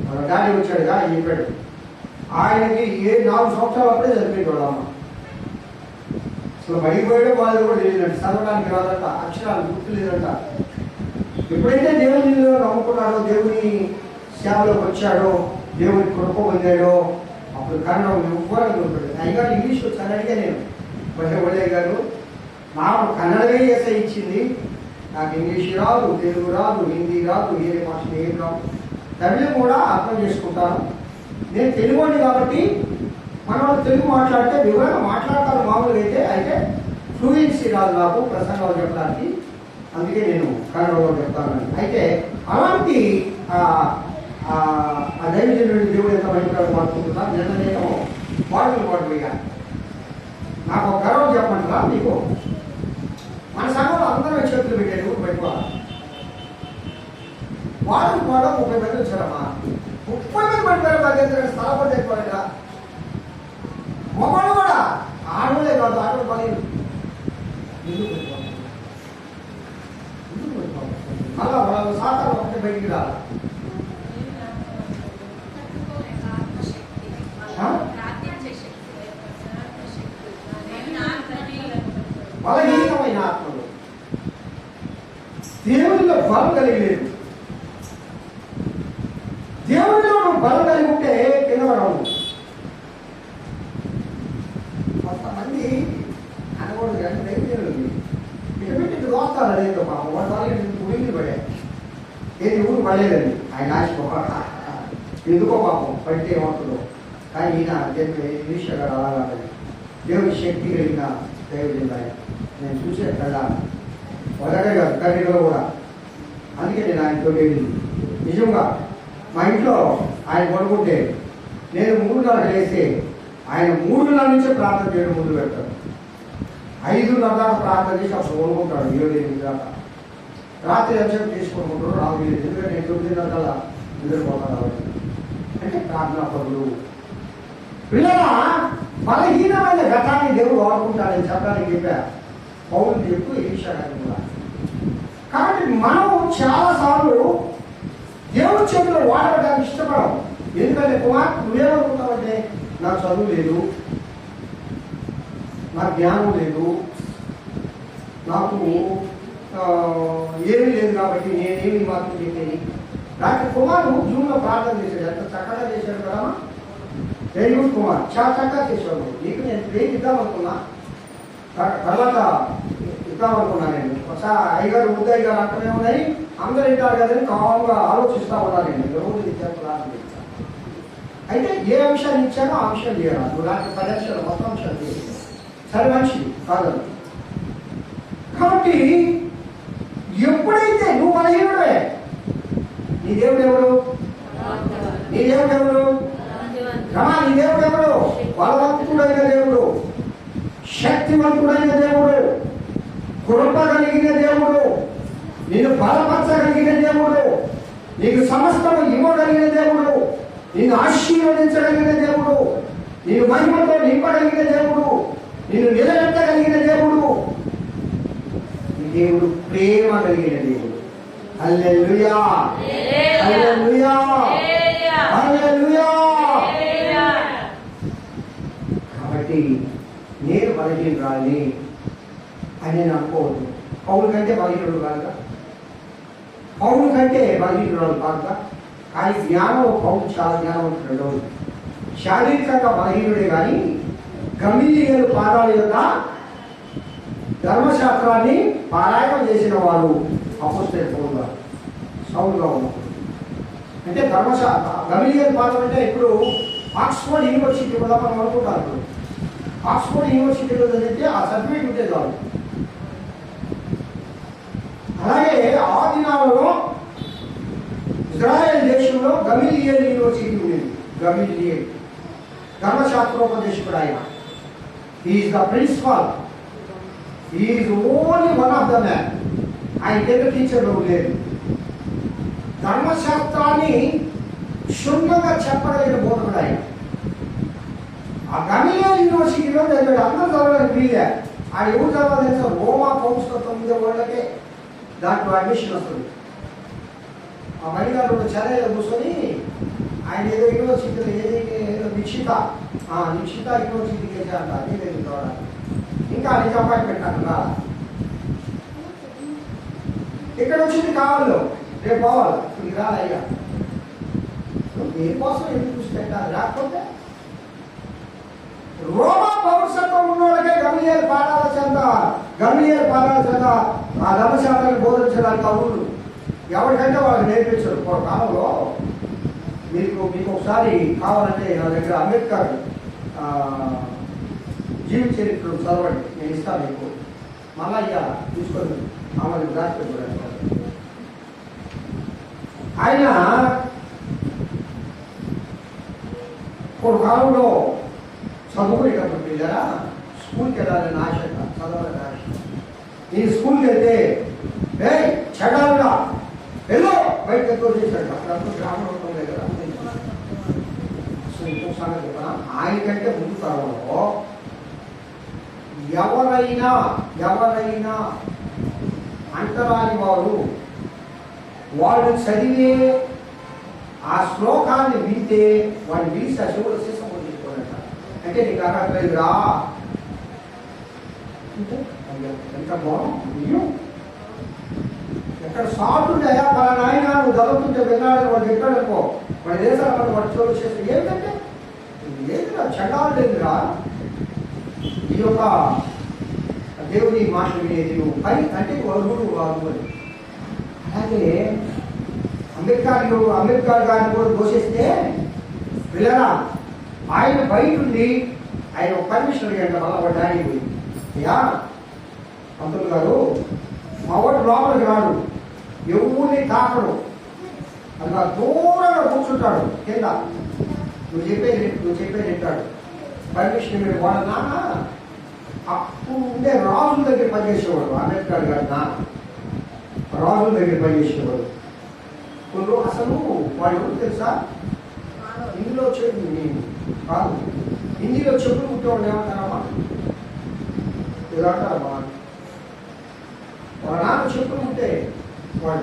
వాళ్ళ డాడీ వచ్చాడుగా, ఆయన చెప్పాడు ఆయనకి 4 సంవత్సరాలు అప్పుడే చనిపోయింది వాళ్ళ అమ్మ. అసలు బడికి పోయడం వాళ్ళు కూడా తెలియదంట, చదవడానికి రాదంట, అక్షరాలు గుర్తు లేదంట. ఎప్పుడైతే దేవుని నమ్ముకున్నాడో, దేవుని సేవలోకి వచ్చాడో, దేవుని కృప పొందాడో, అప్పుడు కన్నడం ఇవ్వాలని ఉంటాడు. అయ్యగారు ఇంగ్లీష్ వచ్చాను అడిగా నేను, ఒళ్ళయ్య గారు నాకు కన్నడమే ఎస్ఐ ఇచ్చింది, నాకు ఇంగ్లీష్ రాదు, తెలుగు రాదు, హిందీ రాదు, వేరే భాషలు ఏం రాదు, తమిళం కూడా అర్థం చేసుకుంటాను. నేను తెలుగుని కాబట్టి మన వాళ్ళు తెలుగు మాట్లాడితే వివరంగా మాట్లాడతాను మామూలుగా అయితే ఫ్లూయెన్సీ రాదు నాకు ప్రసంగం చెప్పడానికి, అందుకే నేను కన్నడలో చెప్తాను. అయితే అలాంటి దైవజనుడి దేవుడు ఎంత భయంకరంగా మాట్లాడుతున్నా, నిన్న నేను పాడుగా నాకు ఒక గర్వం చెప్పమంటారా మీకు? మన సంఘంలో అందరూ చేతులు పెట్టారు, పెట్టుకోవాలి. వాళ్ళు కూడా 30 మంది వచ్చారమ్మా. 30 మంది పడిపోయారు. బాధ్యత స్థలపడి తెచ్చుకోలేదా? మొమ్మలు కూడా ఆడలే కాదు, ఆడలు పని మళ్ళా వాళ్ళ సాధారణ ఒకటి బయటికి రాలి. బలహీనమైన ఆత్మలు, దేవునిలో బలం కలిగి లేదు. దేవునిలో నువ్వు బలం కలిగి ఉంటే కింద పడవు. కొంతమంది అనకూడదు కానీ దైవజనులు ఇటు దోస్తారు. అదేంటో పాపం వాళ్ళ ఉడికి పడే ఏది ఊరు పడలేదండి. ఆయన ఆశ ఎందుకో పాపం పడితే ఏమవుతుందో. కానీ ఈయన ఈశ్వర గారు అలా దేవుని శక్తి కలిగిన దైవజనులు ఆయన. నేను చూసే కదా ఒకటే కాదు, కన్నీలో కూడా. అందుకే నేను ఆయనతో వెళ్ళింది. నిజంగా మా ఇంట్లో ఆయన పడుకుంటే నేను 3:30 లేస్తే ఆయన 3:30 నుంచే ప్రార్థన చేయడం ముందు పెడతాడు. 5:30 దాకా ప్రార్థన చేసి అప్పుడు కొనుక్కుంటాడు. 7-8 దాకా రాత్రి అంశం తీసుకుంటాడు. నాకు లేదు, ఎందుకంటే నేను 9:30 కల్లా నిద్రపోతాను కాబట్టి. అంటే ప్రార్థనా పనులు. పిల్లల బలహీనమైన ఘటాన్ని దేవుడు వాడుకుంటాడని చెప్పడానికి చెప్పా. పౌరులు చెప్పు ఎలీషా గారిని కూడా. కాబట్టి మనం చాలాసార్లు దేవుడి చేతిలో వాడడానికి ఇష్టపడం. ఎందుకంటే కుమార్ నువ్వేమనుకుంటావంటే నాకు చదువు లేదు, నాకు జ్ఞానం లేదు, నాకు ఏమీ లేదు కాబట్టి నేనేమి మాత్రం చెప్పేది. డాక్టర్ కుమార్ జూన్లో ప్రార్థన చేశాడు. ఎంత చక్కగా చేశాడు కదా. వెరీ గుడ్ కుమార్, చాలా చక్కగా చేశాడు. నీకు నేను ప్రేమ ఇద్దామనుకున్నా, తర్వాత ఇద్దామనుకున్నా. నేను ఒకసారి అయ్యగారు ముద్దయ్య గారు అక్కడే ఉన్నాయి, అందరు ఇంటారు కదని కామ్గా ఆలోచిస్తూ ఉన్నాను. నేను రోజు ఇచ్చాను ప్రార్థన చేస్తాను. అయితే ఏ అంశాన్ని ఇచ్చానో ఆ అంశం చేయాలి. నువ్వు నాకు 10 అంశాలు మొత్తం అంశాలు చేయాలి. సరే మనిషి కాదు. కాబట్టి ఎప్పుడైతే నువ్వు బలహీనుడే, నీ దేవుడు ఎవరు? నీ దేవుడు ఎవరు? నీ దేవుడు ఎవరు? బలవంతుడైన దేవుడు, శక్తివంతుడైన దేవుడు, కృప కలిగిన దేవుడు, నిన్ను బలపరచగలిగిన దేవుడు, నీకు సమస్తము ఇవ్వగలిగిన దేవుడు, నిన్ను ఆశీర్వదించగలిగిన దేవుడు, నిన్ను మహిమతో నింపగలిగిన దేవుడు, నిన్ను నిలబెట్టగలిగిన దేవుడు, నీ దేవుడు ప్రేమ కలిగిన దేవుడు. హల్లెలూయా, హల్లెలూయా, హల్లెలూయా. కాబట్టి నేను బలహీనురాలి అని నేను అనుకోవద్దు. పౌలు కంటే బలహీనుడు కాదుగా, పౌలు కంటే బలహీనురాలు కాదుగా. కానీ జ్ఞానం పౌలు చాలా జ్ఞానవంతుడు. శారీరకంగా బలహీనుడే కానీ గమనీయులు పాదాల యొక్క ధర్మశాస్త్రాన్ని పారాయణం చేసిన వారు అపోస్తలుగా సౌలుగా ఉన్నారు. అంటే గమలియల్ పాదం అంటే ఇప్పుడు ఆక్స్ఫర్డ్ యూనివర్సిటీ కూడా మనం అనుకుంటాం. ఇప్పుడు ఆక్స్ఫర్డ్ యూనివర్సిటీలో చదివితే ఆ సర్టిఫికేట్ ఉంటే చాలు. అలాగే ఆ దినాలలో ఇజ్రాయెల్ దేశంలో గమలియల్ యూనివర్సిటీ ఉండేది. గమలియల్ ధర్మశాస్త్రోపదేశకుడు ఆయన. Is the principal, is only one of the man. ఆయన దగ్గర టీచర్లు లేదు. ధర్మశాస్త్రాన్ని క్షుణ్ణంగా చెప్పగలిగిన బోధకుడు ఆయన. ఆ గమలియల్ యూనివర్సిటీలో చదివాడు. అందరూ చదవడానికి వీలే. ఆయన ఎవరు చదవాలి తెలుసా? రోమా పౌరసత్వం 9 వాళ్ళకే దాంట్లో అడ్మిషన్ వస్తుంది. ఆ మణిగారు చెన్నైలో కూర్చొని ఆయన ఏదో యూనివర్సిటీలో ఏదో నిశ్చిత యూనివర్సిటీకి అంట అదే దగ్గర ఇంకా నీకు అపాయింట్మెంట్ అంటున్నా. ఇక్కడ వచ్చింది కావాలి, రేపు పోవాలి. నీకు రాలయ్యా, దేనికోసం ఎందుకు చూసి పెట్టాలి? రాకపోతే రోమా పౌరసత్వం ఉన్నోళ్ళకే గమలియల్ పాఠాల చెంద ఆ ధర్మశాస్త్రాన్ని బోధించడానికి అవును. ఎవరికంటే వాళ్ళకి నేర్పించరు. ఒక కాలంలో మీకు ఒకసారి కావాలంటే నా దగ్గర అంబేద్కర్ జీవిత చరిత్రను చదవండి, నేను ఇస్తాను మీకు. మళ్ళా ఇయ్యాల తీసుకొని ఆమెను రాష్ట్రపతి ఆయన ఒక కాలంలో చదువుకునేటప్పుడు పిల్లరా స్కూల్కి వెళ్ళాలని ఆశ, చదవాలని ఆశ. నేను స్కూల్కి వెళ్తే చెడాలుగా వెళ్ళు బయట ఎక్కువ చేశాడు. అప్పుడప్పుడు గ్రామం ఉంటుంది కదా. అసలు ఇంకొక సంగతి చెప్పనా, ఆయనకంటే ముందు తరంలో ఎవరైనా అంటరాని వాళ్ళు చదివే ఆ శ్లోకాన్ని వింటే వాడిని పిలిచి ఆ శివుడు శిశం పొందించుకోనట. అంటే నీకు అక్కర్లేదురా ఎంత బాగుంది. ఎక్కడ షార్ట్ ఉంటాయా పలానాయన నువ్వు చదువుతుంటే విన్నాడని వాడు చెప్పాడనుకో, వాడి దేశాలు వాడు చోటు చేసి ఏంటంటే లేదురా, చండాలు లేదురా. ఈ యొక్క దేవుని మాట వినేది నువ్వు పని అంటే వరుడు వాడు అని. అలాగే అంబేద్కర్ గారిని కూడా దోషిస్తే పిల్లరా ఆయన బయట ఉంది. ఆయన ఒక పర్మిషన్ అడిగాడు మళ్ళా వాడు డాడీ పోయి, అయ్యా పంతులు గారు మా వాడు లోపలికి రాడు, ఎవరిని తాకడు, అలా దూరంగా కూర్చుంటాడు కింద. నువ్వు చెప్పేది వింటాడు. పర్మిషన్ మీరు వాడు నాన్న అప్పుడు ఉండే రాజుల దగ్గర పనిచేసేవాడు. అంబేద్కర్ గారు నాన్న రాజుల దగ్గర పనిచేసేవాడు. కొన్ని అసలు వాడు ఎవరు తెలుసా? హిందీలో కాదు, హిందీలో చెప్పులు కుట్టేవాడు ఏమంటారమ్మా? ఇలా అంటారమ్మా, వాళ్ళ నాన్న చెప్పులు ఉంటే వాళ్ళ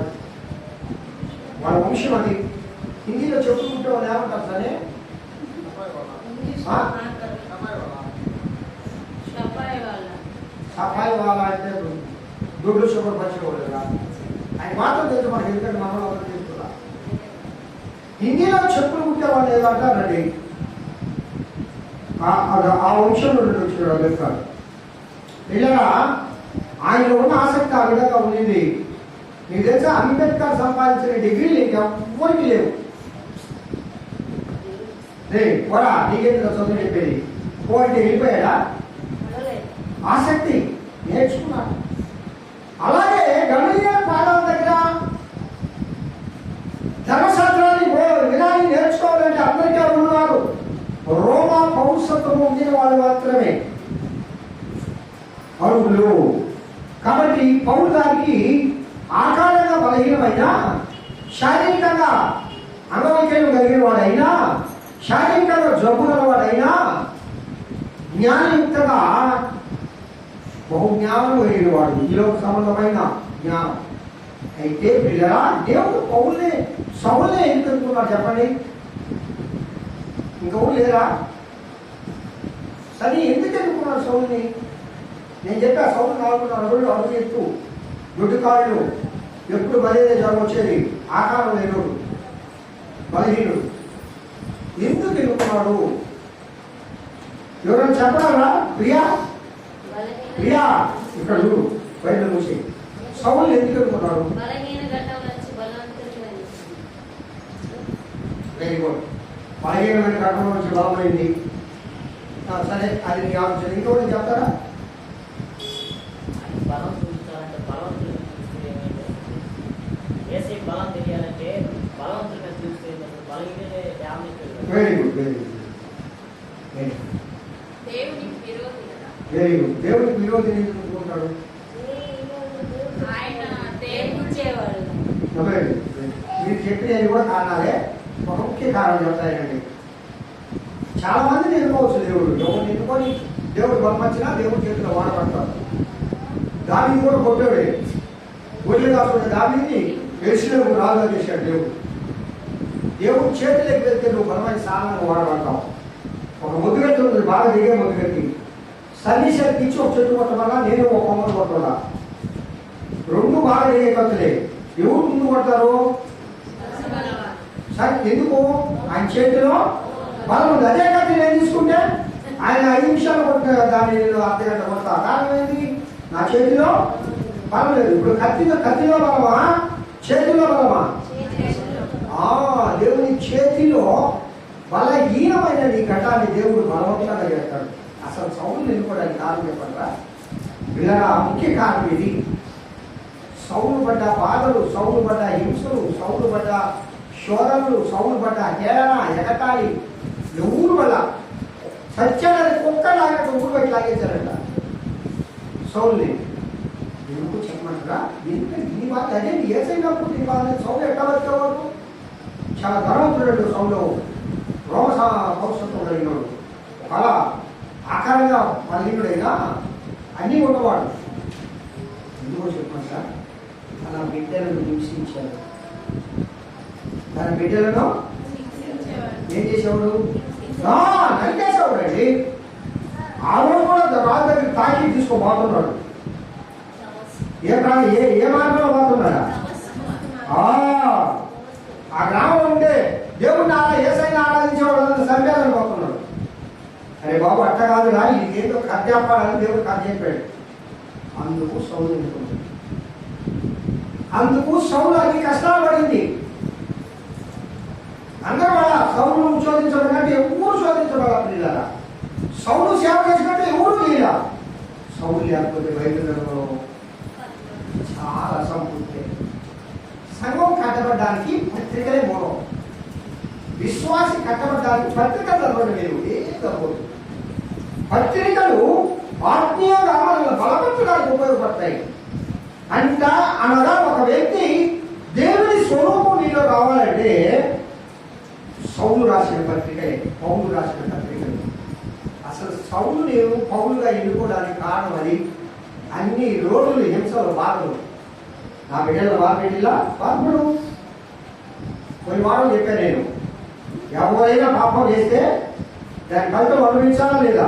వంశం అది. హిందీలో చెప్పులు ఉంటే వాళ్ళు ఏమంటారు సరే? సఫాయి వాళ్ళ అంటే దొడ్లు శుభ్రపరిచేవాళ్ళు కదా. ఆయన మాత్రం తెలుసు మనకి, ఎందుకంటే మన వాళ్ళు తెలుస్తుందా. హిందీలో చెప్పులు ఉంటే వాళ్ళు ఏదంటారండి, ఆ వంశంలో వచ్చినాడు అంబేద్కర్. పిల్లగా ఆయనలో ఉన్న ఆసక్తి ఆ విధంగా ఉండేది. నీకు తెలుసా అంబేద్కర్ సంపాదించిన డిగ్రీలు ఇంకెవ్వరికి లేవు. పోరా నీకేందుకు చదువు చెప్పేది పోటీ వెళ్ళిపోయాడా? ఆసక్తి నేర్చుకున్నాడు. అలాగే గమలియల్ పాదాల దగ్గర ధర్మశాస్త్రాన్ని వినాన్ని నేర్చుకోవాలంటే అందరికీ ఉన్నారు. రోమా పౌరసత్వం పొందిన వాళ్ళు మాత్రమే అర్హులు. కాబట్టి పౌరు గారికి ఆకారంగా బలహీనమైన, శారీరకంగా అంగవైకల్యం కలిగిన వాడైనా, శారీరకంగా జబ్బు గల వాడైనా, జ్ఞానయుక్తంగా బహుజ్ఞానం కలిగిన వాడు, ఈలోక సంబంధమైన జ్ఞానం. అయితే పిల్లరా దేవుడు సౌలునే ఎందుకు అనుకున్నాడు చెప్పండి? ఇంకెవరు లేరా? సరే ఎందుకు అనుకున్నాడు సౌలుని? నేను చెప్పా సౌలు 4.5 అడుగులు అడుగు ఎత్తు, దొడ్డు కాళ్ళు, ఎప్పుడు బలేదే జ్వరం వచ్చేది, ఆకారం లేనుడు, బలహీనుడు. ఎందుకు ఎన్నుకున్నాడు? ఎవరైనా చెప్పగలరా? ప్రియా ఇక్కడ చూడు బయట మూసి సౌలు ఎందుకు ఎన్నుకున్నాడు? చేయకూడదు. బలహీనమైన కర్మ నుంచి బలమైంది. సరే, అది నీ ఆలోచన. ఇంకోటి చెప్తారా? బలం చూపించాలంటే బలవంతులు చూస్తే ఏమైంది? ఏసీ బలం తెలియాలంటే బలవంతులుగా చూస్తే బలహీనలే dominate. Very good, very good, very good, దేవునికి విరోధి కదా. Very good. దేవుడికి విరోధిని ఎందుకు ఉంటాడు? ఆయన దేవుడిచ్చేవాడు. మీరు చెప్పినవి కూడా కారణాలే. ఒక ముఖ్య కారణం చెప్తాయండి. చాలా మందిని ఎన్నుకోవచ్చు దేవుడు. ఎవరిని ఎన్నుకొని దేవుడు బలపరిచినా దేవుడి చేతిలో వాడబడతాడు. దావిని కూడా కొట్టాడే. గొడ్లు కాకుండా దావిని ఎరుసలేముకు రాజుగా చేశాడు దేవుడు. దేవుడు చేతిలోకి వెళ్తే నువ్వు బలమైన సాధనంగా వాడబడతావు. ఒక ముద్దుగట్టి ఉంది, బాగా దిగే ముద్దుగట్టి. సన్నిశక్తి ఇచ్చి ఒక చెట్టు కొట్టడం వల్ల నేను ఒక కొమ్మలు కొట్టడా. రెండు బాగా దిగే కత్తులే. ఎవరు ముందు కొడతారు? సరే, ఎందుకు? ఆయన చేతిలో బలం ఉంది. అదే కత్తి నేను తీసుకుంటే ఆయన 5 నిమిషాలు కొట్టిన దాన్ని నేను అర్ధగంట కొడతా. కారణం ఏంటి? నా చేతిలో బలం లేదు. ఇప్పుడు కత్తిలో బలమా, చేతిలో బలమా? దేవుని చేతిలో బలహీనమైన నీ ఘటాన్ని దేవుడు బలవంతంగా చేస్తాడు. అసలు సౌలు ఎన్నుకోవడానికి కారణం చెప్పండి. ఇలా ముఖ్య కారణం ఇది. సౌలు పడ్డ బాధలు, సౌలు పడ్డ హింసలు, సౌలు పడ్డ శోధనలు, సౌలు పడ్డ హేళన, ఎగతాళి, ఎవరు వల్ల సత్యాన్ని కుక్కలాగా ఊరు బట్టి లాగేశారంట సౌల్ని. ఎందుకు చెప్పమంటారా? ఎందుకంటే ఈ బాధ అదే ఏసైనప్పుడు ఈ బాధ సౌలు ఎట్లా వచ్చేవాడు? చాలా ధనవంతుడు సౌలు, రోమ పౌరసత్వం కలిగినాడు. ఒకవేళ ఆకారంగా మళ్ళీడైనా అన్నీ ఉన్నవాడు. ఎందుకో చెప్పమంటారా? తన బిడ్డలను హింసించాడు. తన బిడ్డలను ఏం చేసేవాడు? నరికేసేవాడు అండి. ఆ రోజు కూడా రాజు దగ్గర తాకి తీసుకోబోతున్నాడు. ఏ మార్గంలో పోతున్నాడా? ఆ గ్రామం ఉంటే దేవుడిని ఏసైనా ఆరాధించేవాడు సంధ్యాలను పోతున్నాడు. అరే బాబు, అట్ట కాదు కానీ ఇది ఏదో కథ చెప్పాలని దేవుడు కథ చెప్పాడు. అందుకు సౌలు ఎన్నుకున్నాడు. అందుకు సౌలు అన్ని కష్టాలు పడింది. అందరూ వాళ్ళ సౌలు శోధించడం కంటే ఎవరు శోధించబడాల పిల్లరా? సౌలు సేవ చేసినట్టు ఎవరు లేదా? సౌలు లేకపోతే బైబిల్లో చాలా సంపూర్తి. సంఘం కట్టబడ్డానికి పత్రికలే మూలం. విశ్వాసి కట్టబడ్డానికి పత్రికలు చదవండి. మీరు ఏం చదవదు. పత్రికలు ఆత్మీయంగా మనల్ని బలపరచడానికి ఉపయోగపడతాయి. అంట అనగా ఒక వ్యక్తి దేవుని స్వరూపం నీలో రావాలంటే సౌలు రాసిన పత్రికలే, పౌలు రాసిన పత్రికలు. అసలు సౌలు నేను పౌలుగా ఎన్నుకోవడానికి కారణం అది. అన్ని రోజులు హింసలు, బాధలు. నా బిడ్డల బాధలా బాధపడు. కొన్ని వారం చెప్పాను నేను, ఎవరైనా పాపం చేస్తే దాని ఫలితం అనుభవించాలా లేదా?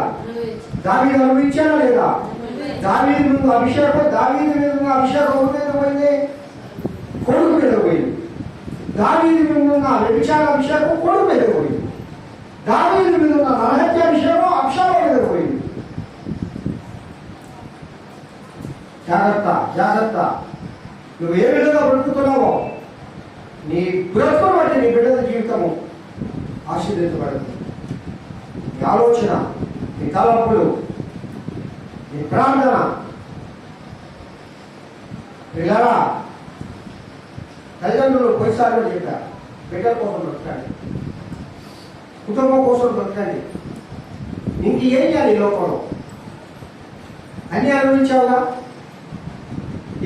దావీదు అనుభవించాలా లేదా? దావీదు ముందు అభిషేకం, దావీదు మీద ఉన్న అభిషేకం మీద పోయింది, కొడుకు మీద పోయింది. దావీదు మీద ఉన్న వ్యభిచార అభిషేకం కొడుకు మీద పోయింది. దావీదు మీద ఉన్న నరహత్య అభిషేకం అభిషేకం మీద పోయింది. జాగ్రత్త, జాగ్రత్త. నువ్వు ఏ విధంగా బ్రతుకుతున్నావో నీ బ్రతుకును బట్టి నీ బిడ్డల జీవితము ఆశీర్వదించబడుతుంది. నీ ఆలోచన, నీ తలంపులు, నీ ప్రార్థన. పిల్లరా, తల్లిదండ్రులు కొన్నిసార్లు కూడా చెప్పారు, బిడ్డల కోసం బ్రతకండి, కుటుంబం కోసం బ్రతకండి. ఇంక ఏం చేయాలి ఈ లోకంలో? అన్నీ అనుభవించావుగా.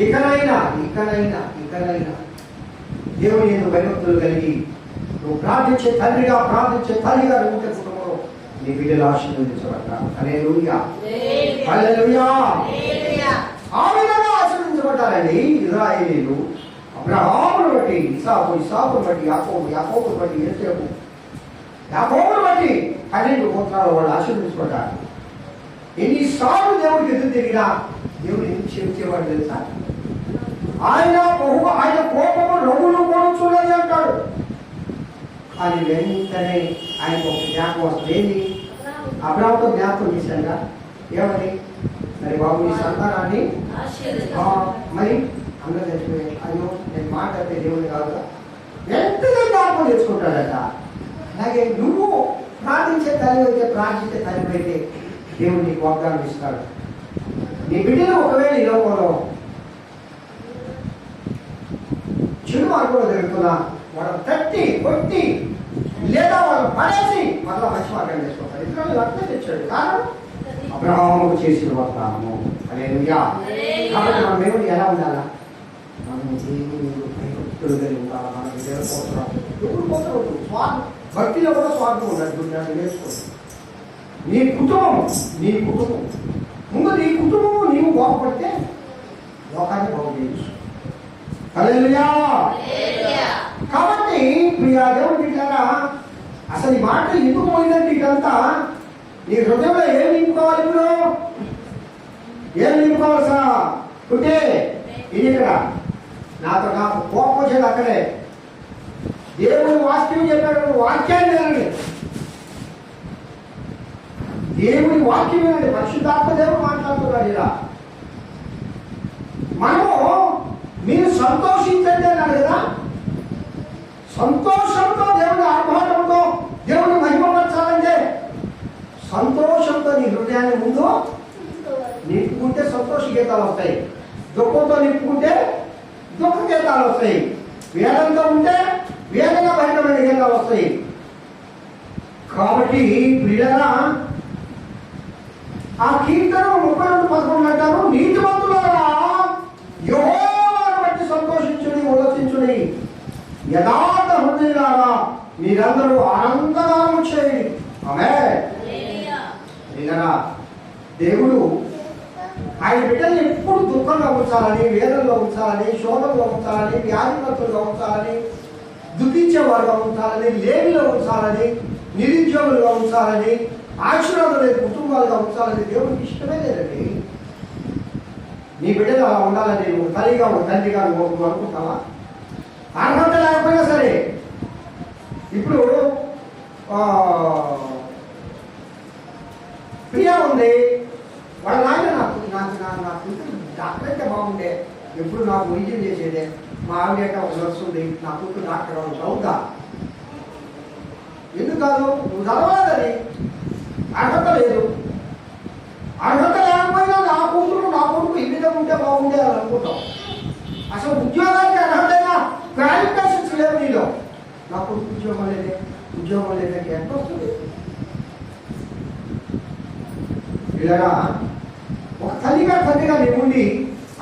ఇకనైనా ఇకనైనా ఇకనైనా దేవుని ఎందుకు భయభక్తులు కలిగి నువ్వు ప్రార్థించే తండ్రిగా, ప్రార్థించే తల్లిగా ఉంటే కుటుంబంలో నీ బిడ్డలు ఆశీర్వదించబడ్డా. హల్లెలూయా, హల్లెలూయా. ఆ విధంగా ఆశీర్వదించబడ్డారండి ఇశ్రాయేలీయులు. అబ్రహామును బట్టి ఇసాకు, ఇసాకును బట్టి యాకోబు, యాకోబును బట్టి యోసేపు, యాకోబును బట్టి 12 గోత్రాల వాళ్ళు ఆశీర్వదించబడ్డారు. ఎన్నిసార్లు దేవుడికి ఎదురు తిరిగినా దేవుడు ఎందుకు క్షమించేవాడు తెలుసా? ఆయన కోపము రవ్వులు కూడా చూడాలి అంటాడు. కానీ వెంటనే ఆయనకు ఒక జ్ఞాపకం వస్తుంది. ఏంటి? అబ్రాహాముతో జ్ఞాపకం చేశాడుగా. ఏమని? మరి బాబు నీ సంతానాన్ని మరి అందరూ చచ్చిపోయాడు. అయ్యో నేను మాట్లాడితే దేవుని కాదుగా. వెంటనే జ్ఞాపకం తెచ్చుకుంటాడట. అలాగే నువ్వు ప్రార్థించే తల్లి అయితే ప్రార్థించే తల్లి అయితే దేవుడు నీకు వాగ్దానం ఇస్తాడు. నీ బిడ్డలు ఒకవేళ ఈ లోకంలో చెడు మార్గంలో జరుగుతున్నా వాళ్ళని తట్టి కొట్టి లేదా వాళ్ళు పడేసి మళ్ళీ మంచి మార్గం చేసుకోవాలి. ఇతరులు అర్థం తెచ్చాడు కారణం అబ్రహాముకు చేసిన వాగ్దానము. హల్లెలూయా. కాబట్టి మనం దేవుడు ఎలా ఉండాలా? మనం దేవుడు భయభక్తులు కలిగి ఉండాలా. మనకి దేవుడు పోతున్నాం ఎప్పుడు పోతున్నాడు. స్వార్థం భక్తిలో కూడా స్వార్థం ఉండదు. నేర్చుకోండి. నీ కుటుంబం ముందు నీ కుటుంబము నీవు బాగుపడితే లోకాన్ని బాగు చేయొచ్చు. హల్లెలూయా. కాబట్టి ప్రియా దేవుడు బిడ్డలారా, అసలు ఈ మాట ఎందుకు పోయిందంటే ఇదంతా నీ హృదయంలో ఏం నింపుకోవాలి? ఇప్పుడు ఏం నింపుకోవాలి సార్? ఉంటే ఇది ఇక్కడ నాకు కోపం వచ్చేది అక్కడే. దేవుడు వాక్యం చెప్పాడు, వాక్యాన్ని వినండి. దేవుడి వాక్యం వినండి. పరిశుద్ధాత్మ దేవుడు మాట్లాడుతున్నాడు. ఇలా మనము మీరు సంతోషించండి అన్నాడు కదా. సంతోషంతో దేవుడి ఆర్భాటంతో దేవుని మహిమపరచాలంటే సంతోషంతో నీ హృదయాన్ని ముందు నింపుకుంటే సంతోష గీతాలు వస్తాయి. దుఃఖంతో నింపుకుంటే దుఃఖ గీతాలు వస్తాయి. వేదంతో ఉంటే వేదన భరితమైన గీతాలు వస్తాయి. కాబట్టి ప్రియులారా, ఆ కీర్తన 32:11 అంటారు, నీతిమంతులారా యెహోవాను బట్టి సంతోషించుడి, ఉల్లసించుడి, యథార్థ హృదయులారా మీరందరూ ఆనందగానం చేయండి. ఆమేన్. ప్రియులారా, దేవుడు ఆయన బిడ్డల్ని ఎప్పుడు దుఃఖంలో ఉంచాలని, వేదనలో ఉంచాలని, శోధనలో ఉంచాలని, వ్యాధిపత్తులుగా ఉంచాలని, దుఃఖించేవారుగా ఉంచాలని, లేమిలో ఉంచాలని, నిరుద్యోగులుగా ఉంచాలని, ఆశీర్వాదం లేని కుటుంబాలుగా ఉంచాలని దేవుడికి ఇష్టమే లేదండి. నీ బిడ్డలు అలా ఉండాలని నువ్వు తల్లిగా తండ్రిగా నువ్వు అనుకుంటావా? అర్హత లేకపోయినా సరే. ఇప్పుడు ప్రియా ఉంది, వాళ్ళ నాయన నాకు డాక్టర్ అయితే బాగుండే, ఎప్పుడు నాకు వైద్యం చేసేదే, మా ఆవిడ ఒక నర్సు ఉంది, నా కూతురు డాక్టర్ చదువుతా. ఎందుకు కాదు? నువ్వు చదవాలని అర్హత లేదు. అర్హత లేకపోయినా నా కూతురు నా కొడుకు ఈ విధంగా ఉంటే బాగుండే అని అనుకుంటాం. అసలు ఉద్యోగానికి అర్హతైనా క్వాలిఫికేషన్స్ లేవు నీలో. నా కొడుకు ఉద్యోగం లేదంటే ఎంత వస్తుంది? ఇలా ఒక తండ్రిగా నీవుండి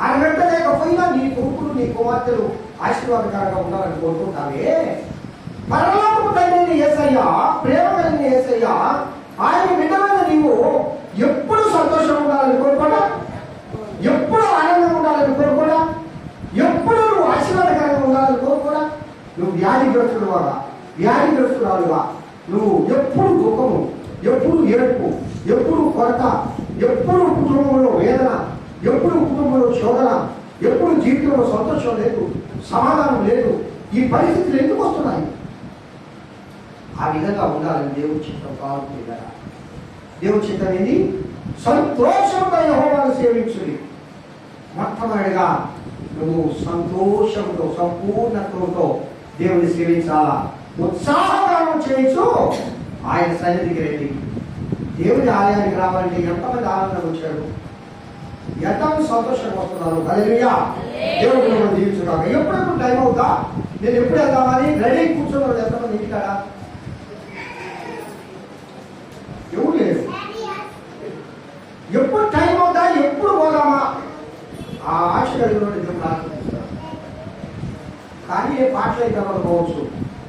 అర్హత లేకపోయినా నీ కొడుకులు నీ కుమార్తెలు ఆశీర్వాదకరంగా ఉండాలని కోరుకుంటావే. పరలోకపు తండ్రిని యేసయ్య, ప్రేమ కలిగిన యేసయ్య, ఆయన బిడ్డమైన నీవు ఎప్పుడు సంతోషంగా ఉండాలని కోరుకోడా? ఎప్పుడు ఆనందంగా ఉండాలని కోరుకోడా? ఎప్పుడు నువ్వు ఆశీర్వాదకరంగా ఉండాలని కోరుకోడా? నువ్వు వ్యాధిగ్రస్తురాలుగా నువ్వు ఎప్పుడు దుఃఖము, ఎప్పుడు ఏడుపు, ఎప్పుడు కొరత, ఎప్పుడు కుటుంబంలో వేదన, ఎప్పుడు కుటుంబంలో శోధన, ఎప్పుడు జీవితంలో సంతోషం లేదు, సమాధానం లేదు. ఈ పరిస్థితులు ఎందుకు వస్తున్నాయి? ఆ విధంగా ఉండాలని దేవుడి చిత్తం కాదు. దేవుడి చిత్తం ఏంది? సంతోషంతో యెహోవాను సేవించుడి. మొట్టమొదటిగా నువ్వు సంతోషంతో సంపూర్ణత్వంతో దేవుని సేవించాలా. ఉత్సాహగానం చేయొచ్చు. ఆయన సన్నిధికి రండి. దేవుని ఆలయానికి రావాలంటే ఎంతమంది ఆనందం వచ్చాడు, ఎంతమంది సంతోషంగా వస్తున్నారు. హల్లెలూయా. దేవుడు మనం జీవించున్నాక ఎప్పుడెప్పుడు టైం అవుతా, నేను ఎప్పుడు వెళ్దామని రెడీ కూర్చున్నాడు ఎంతమంది ఇంటికాడ? ఎవరు లేదు. ఎప్పుడు టైం అవుతా, ఎప్పుడు పోదామా ఆ ఆశ కలిగిన దేవుడు ఆశిస్తాడు. కానీ ఏ పాటలు అయితే పోవచ్చు,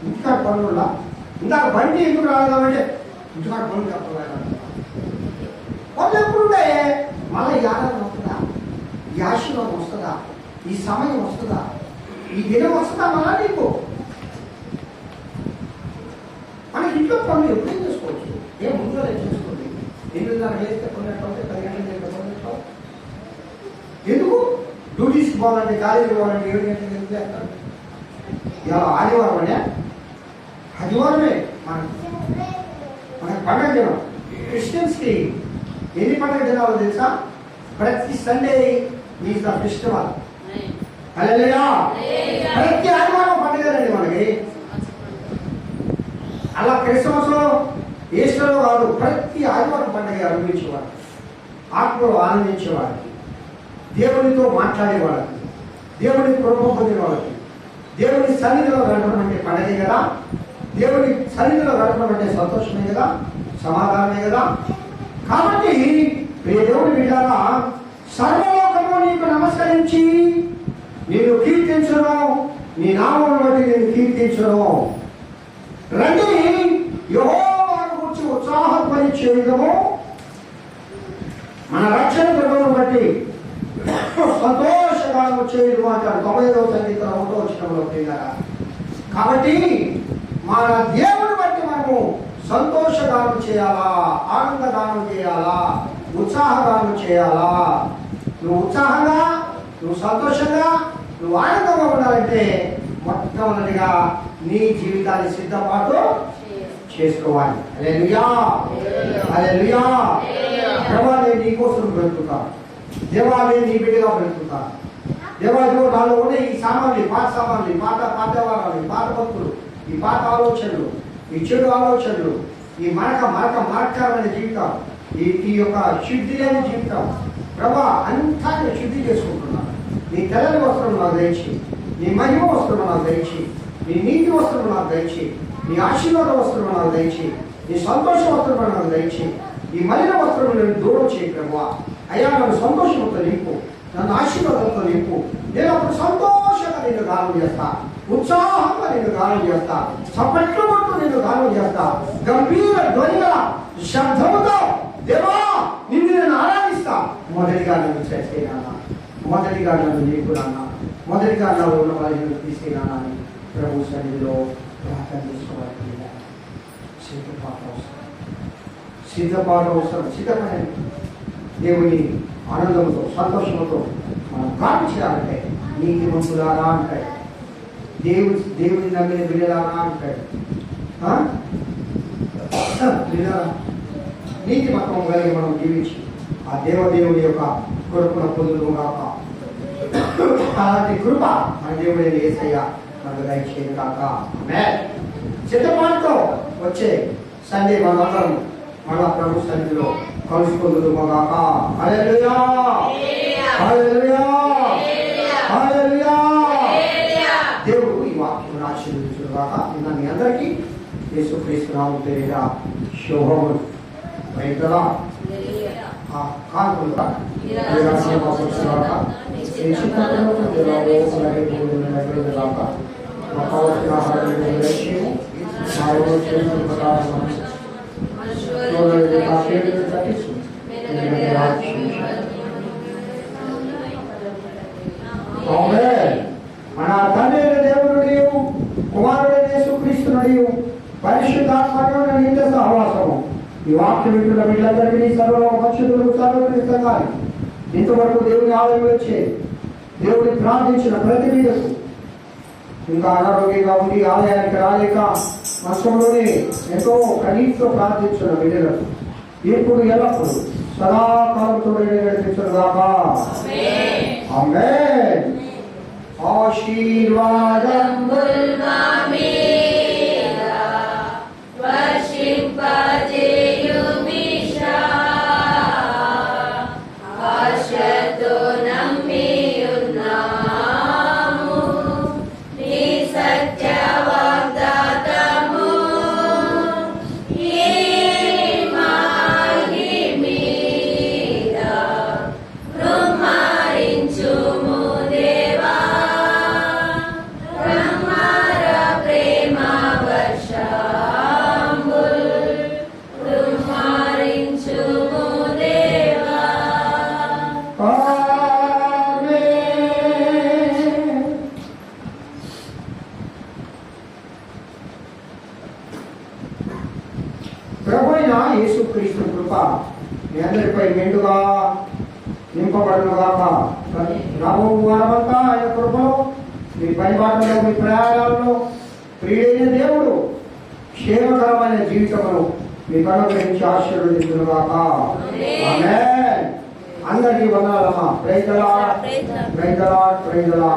ఇంటికాడ పనుల ఇందాక బండి ఎందుకు రాలేదామంటే ఇంటికాడ పనులు చెప్పలేదు. వాళ్ళు ఎప్పుడుంటే మళ్ళీ ఈ ఆనందం వస్తుందా, ఈ ఆశీర్వాదం వస్తుందా, ఈ సమయం వస్తుందా, ఈ దినం వస్తుందా మళ్ళా నీకు? మన ఇంట్లో పనులు ఎప్పుడేం చేసుకోవచ్చు. ఏం ముందుగా చేసుకోండి. 8:30 చేస్తే కొన్నట్టు 10 గంటలు చేస్తే కొన్నట్టు. ఎందుకు? డ్యూటీస్కి పోవాలంటే, కాలేజీకి పోవాలంటే 7 గంటలకు ఎందుకు చేస్తారు? ఇలా ఆదివారం అనే ఆదివారమే మనకు పండుగ దినం. క్రిస్టియన్స్కి ఎన్ని పండుగ దినాలు తెలుసా? ప్రతి సండే ఈజ్ ద ఫెస్టివల్. హల్లెలూయా. ప్రతి ఆదివారం పండుగ రండి మనకి. అలా క్రిస్మస్ ఈస్టర్ కాదు, ప్రతి ఆదివారం పండుగ అనుభవించేవారు, ఆత్మలో ఆనందించేవారికి, దేవునితో మాట్లాడేవాళ్ళకి, దేవుని కృప పొందే వాళ్ళకి, దేవుని సన్నిధిలో గడపడం అంటే పండగే కదా, దేవుని సన్నిధిలో గడపడం అంటే సంతోషమే కదా, సమాధానమే కదా. కాబట్టి ప్రియ దేవుని బిడ్డారా, సర్వలోకము నీకు నమస్కరించి నేను కీర్తించను, నీ నామమును బట్టి నేను కీర్తించను. రండి యెహోవాను గూర్చి ఉత్సాహపరిచే విధము మన రక్షణ కృపను బట్టి సంతోషగానం చేయడం అంటారు 9వ సంగీతం 1వ వచనంలో ప్రియులారా. కాబట్టి మన దేవుని బట్టి మనము సంతోషగానం చేయాలా, ఆనందగానం చేయాలా, ఉత్సాహగానం చేయాలా. నువ్వు ఉత్సాహంగా, నువ్వు సంతోషంగా, నువ్వు ఆనందంగా ఉండాలంటే మొట్టమొదటిగా నీ జీవితాన్ని సిద్ధపాటు చేసుకోవాలి. హల్లెలూయా, హల్లెలూయా. దేవా నేను నీ కోసం బ్రతుకుతాను, దేవా నేను నీ బిడ్డగా బ్రతుకుతాను, దేవా నాలో ఉన్న ఈ సామాన్లు, పాత సామాన్లు, పాత వారాలు, పాత భక్తులు, ఈ పాత ఆలోచనలు, ఈ చెడు ఆలోచనలు, ఈ మరకమైన జీవితం, ఈ యొక్క శుద్ధి లేని జీవితం, ప్రభా అంతా నేను శుద్ధి చేసుకుంటున్నాను. నీ తెల్లని వస్త్రం నాకు దయచి, నీ మహిమ వస్త్రం నాకు దయచి, నీ నీతి వస్త్రం నాకు దయచి, నీ ఆశీర్వాద వస్త్రం నాకు దయచి, నీ సంతోష వస్త్రం నాకు దయచి, ఈ మలిన వస్త్రం నేను దూరం చేయి ప్రభా. అయ్యా నన్ను సంతోషంతో నింపు, నన్ను ఆశీర్వాదంతో నింపు. నేను అప్పుడు సంతోషంగా నిన్ను గానం చేస్తా, ఉత్సాహంగా నిన్ను గానం చేస్తా, చప్పట్లు కొట్టు నిన్ను గానం చేస్తా, గంభీర ధ్వనిగా శబ్దముతో దేవా నిన్ను నేను ఆరాధిస్తా. మొదటిగా నన్ను చేసేనా, మొదటిగా నన్ను నీకున్నానా, మొదటిగా నాలో ఉన్న వాళ్ళని తీసుకున్నానా అని ప్రభు సన్నిధిలో ప్రార్థన చేసుకోవాలి. సిద్ధపాటు అవసరం. సిద్ధమైన దేవుని ఆనందంతో సంతోషంతో మనం గానం చేయాలంటే నీతి మంతులారా అంటాడు, దేవుని నమ్మిన బిడ్డలారా అంటాడు. నీతి మతం కలిగి మనం జీవించి ఆ దేవదేవుని యొక్క కృపణ పొందులు కాక, అలాంటి కృప మన దేవుడైన యేసయ్య మనకు దయచేయను కాక. సిద్ధపాటుతో వచ్చే సండే మనందరం మన ప్రభు సన్నిధిలో కలుసుకుందులు కాక. హల్లెలూయా, హల్లెలూయా, హల్లెలూయా. దేవుడు ఈ వాక్యం ఆశీర్వదించును గాక. నిన్న మీ అందరికీ యేసుక్రీస్తు నామమున పేరిట శుభములు. రైతులా కానుకలు మన తండ్రి దేవుడు కుమారుడైన యేసుక్రీస్తు పరిశుద్ధాత్మకు నిత్య సహవాసము ఈ వాక్య వింటున్న వీళ్ళందరికీ సర్వ పరిశుద్ధులకు సర్వకృతంగాలి. ఇంతవరకు దేవుని ఆలయం వచ్చే దేవుడిని ప్రార్థించిన ప్రతి బిడ్డకు, ఇంకా అనారోగ్యంగా ఉండి ఆలయానికి రాలేక మంచంలోనే ఎంతో కనీతో ప్రార్థించిన బిడ్డలకు ఇప్పుడు ఎల్లప్పుడు సదాకాలంతో నడిపించుగాక. ఆమేన్. ఆశీర్వాదం యేసుక్రీస్తు కృప మీ అందరిపై మెండుగా నింపబడునుగాక. రాబో వారమంతా ఆయన కృపలో మీ పరిపాలనలో, మీ ప్రయాణాలలో ప్రియుడైన దేవుడు క్షేమకరమైన జీవితమును మీకు అనుగ్రహించి ఆశీర్వదించునుగాక. ఆమేన్. అందరికీ వందనాలమ్మా. Praise the Lord, praise the Lord, praise the lord.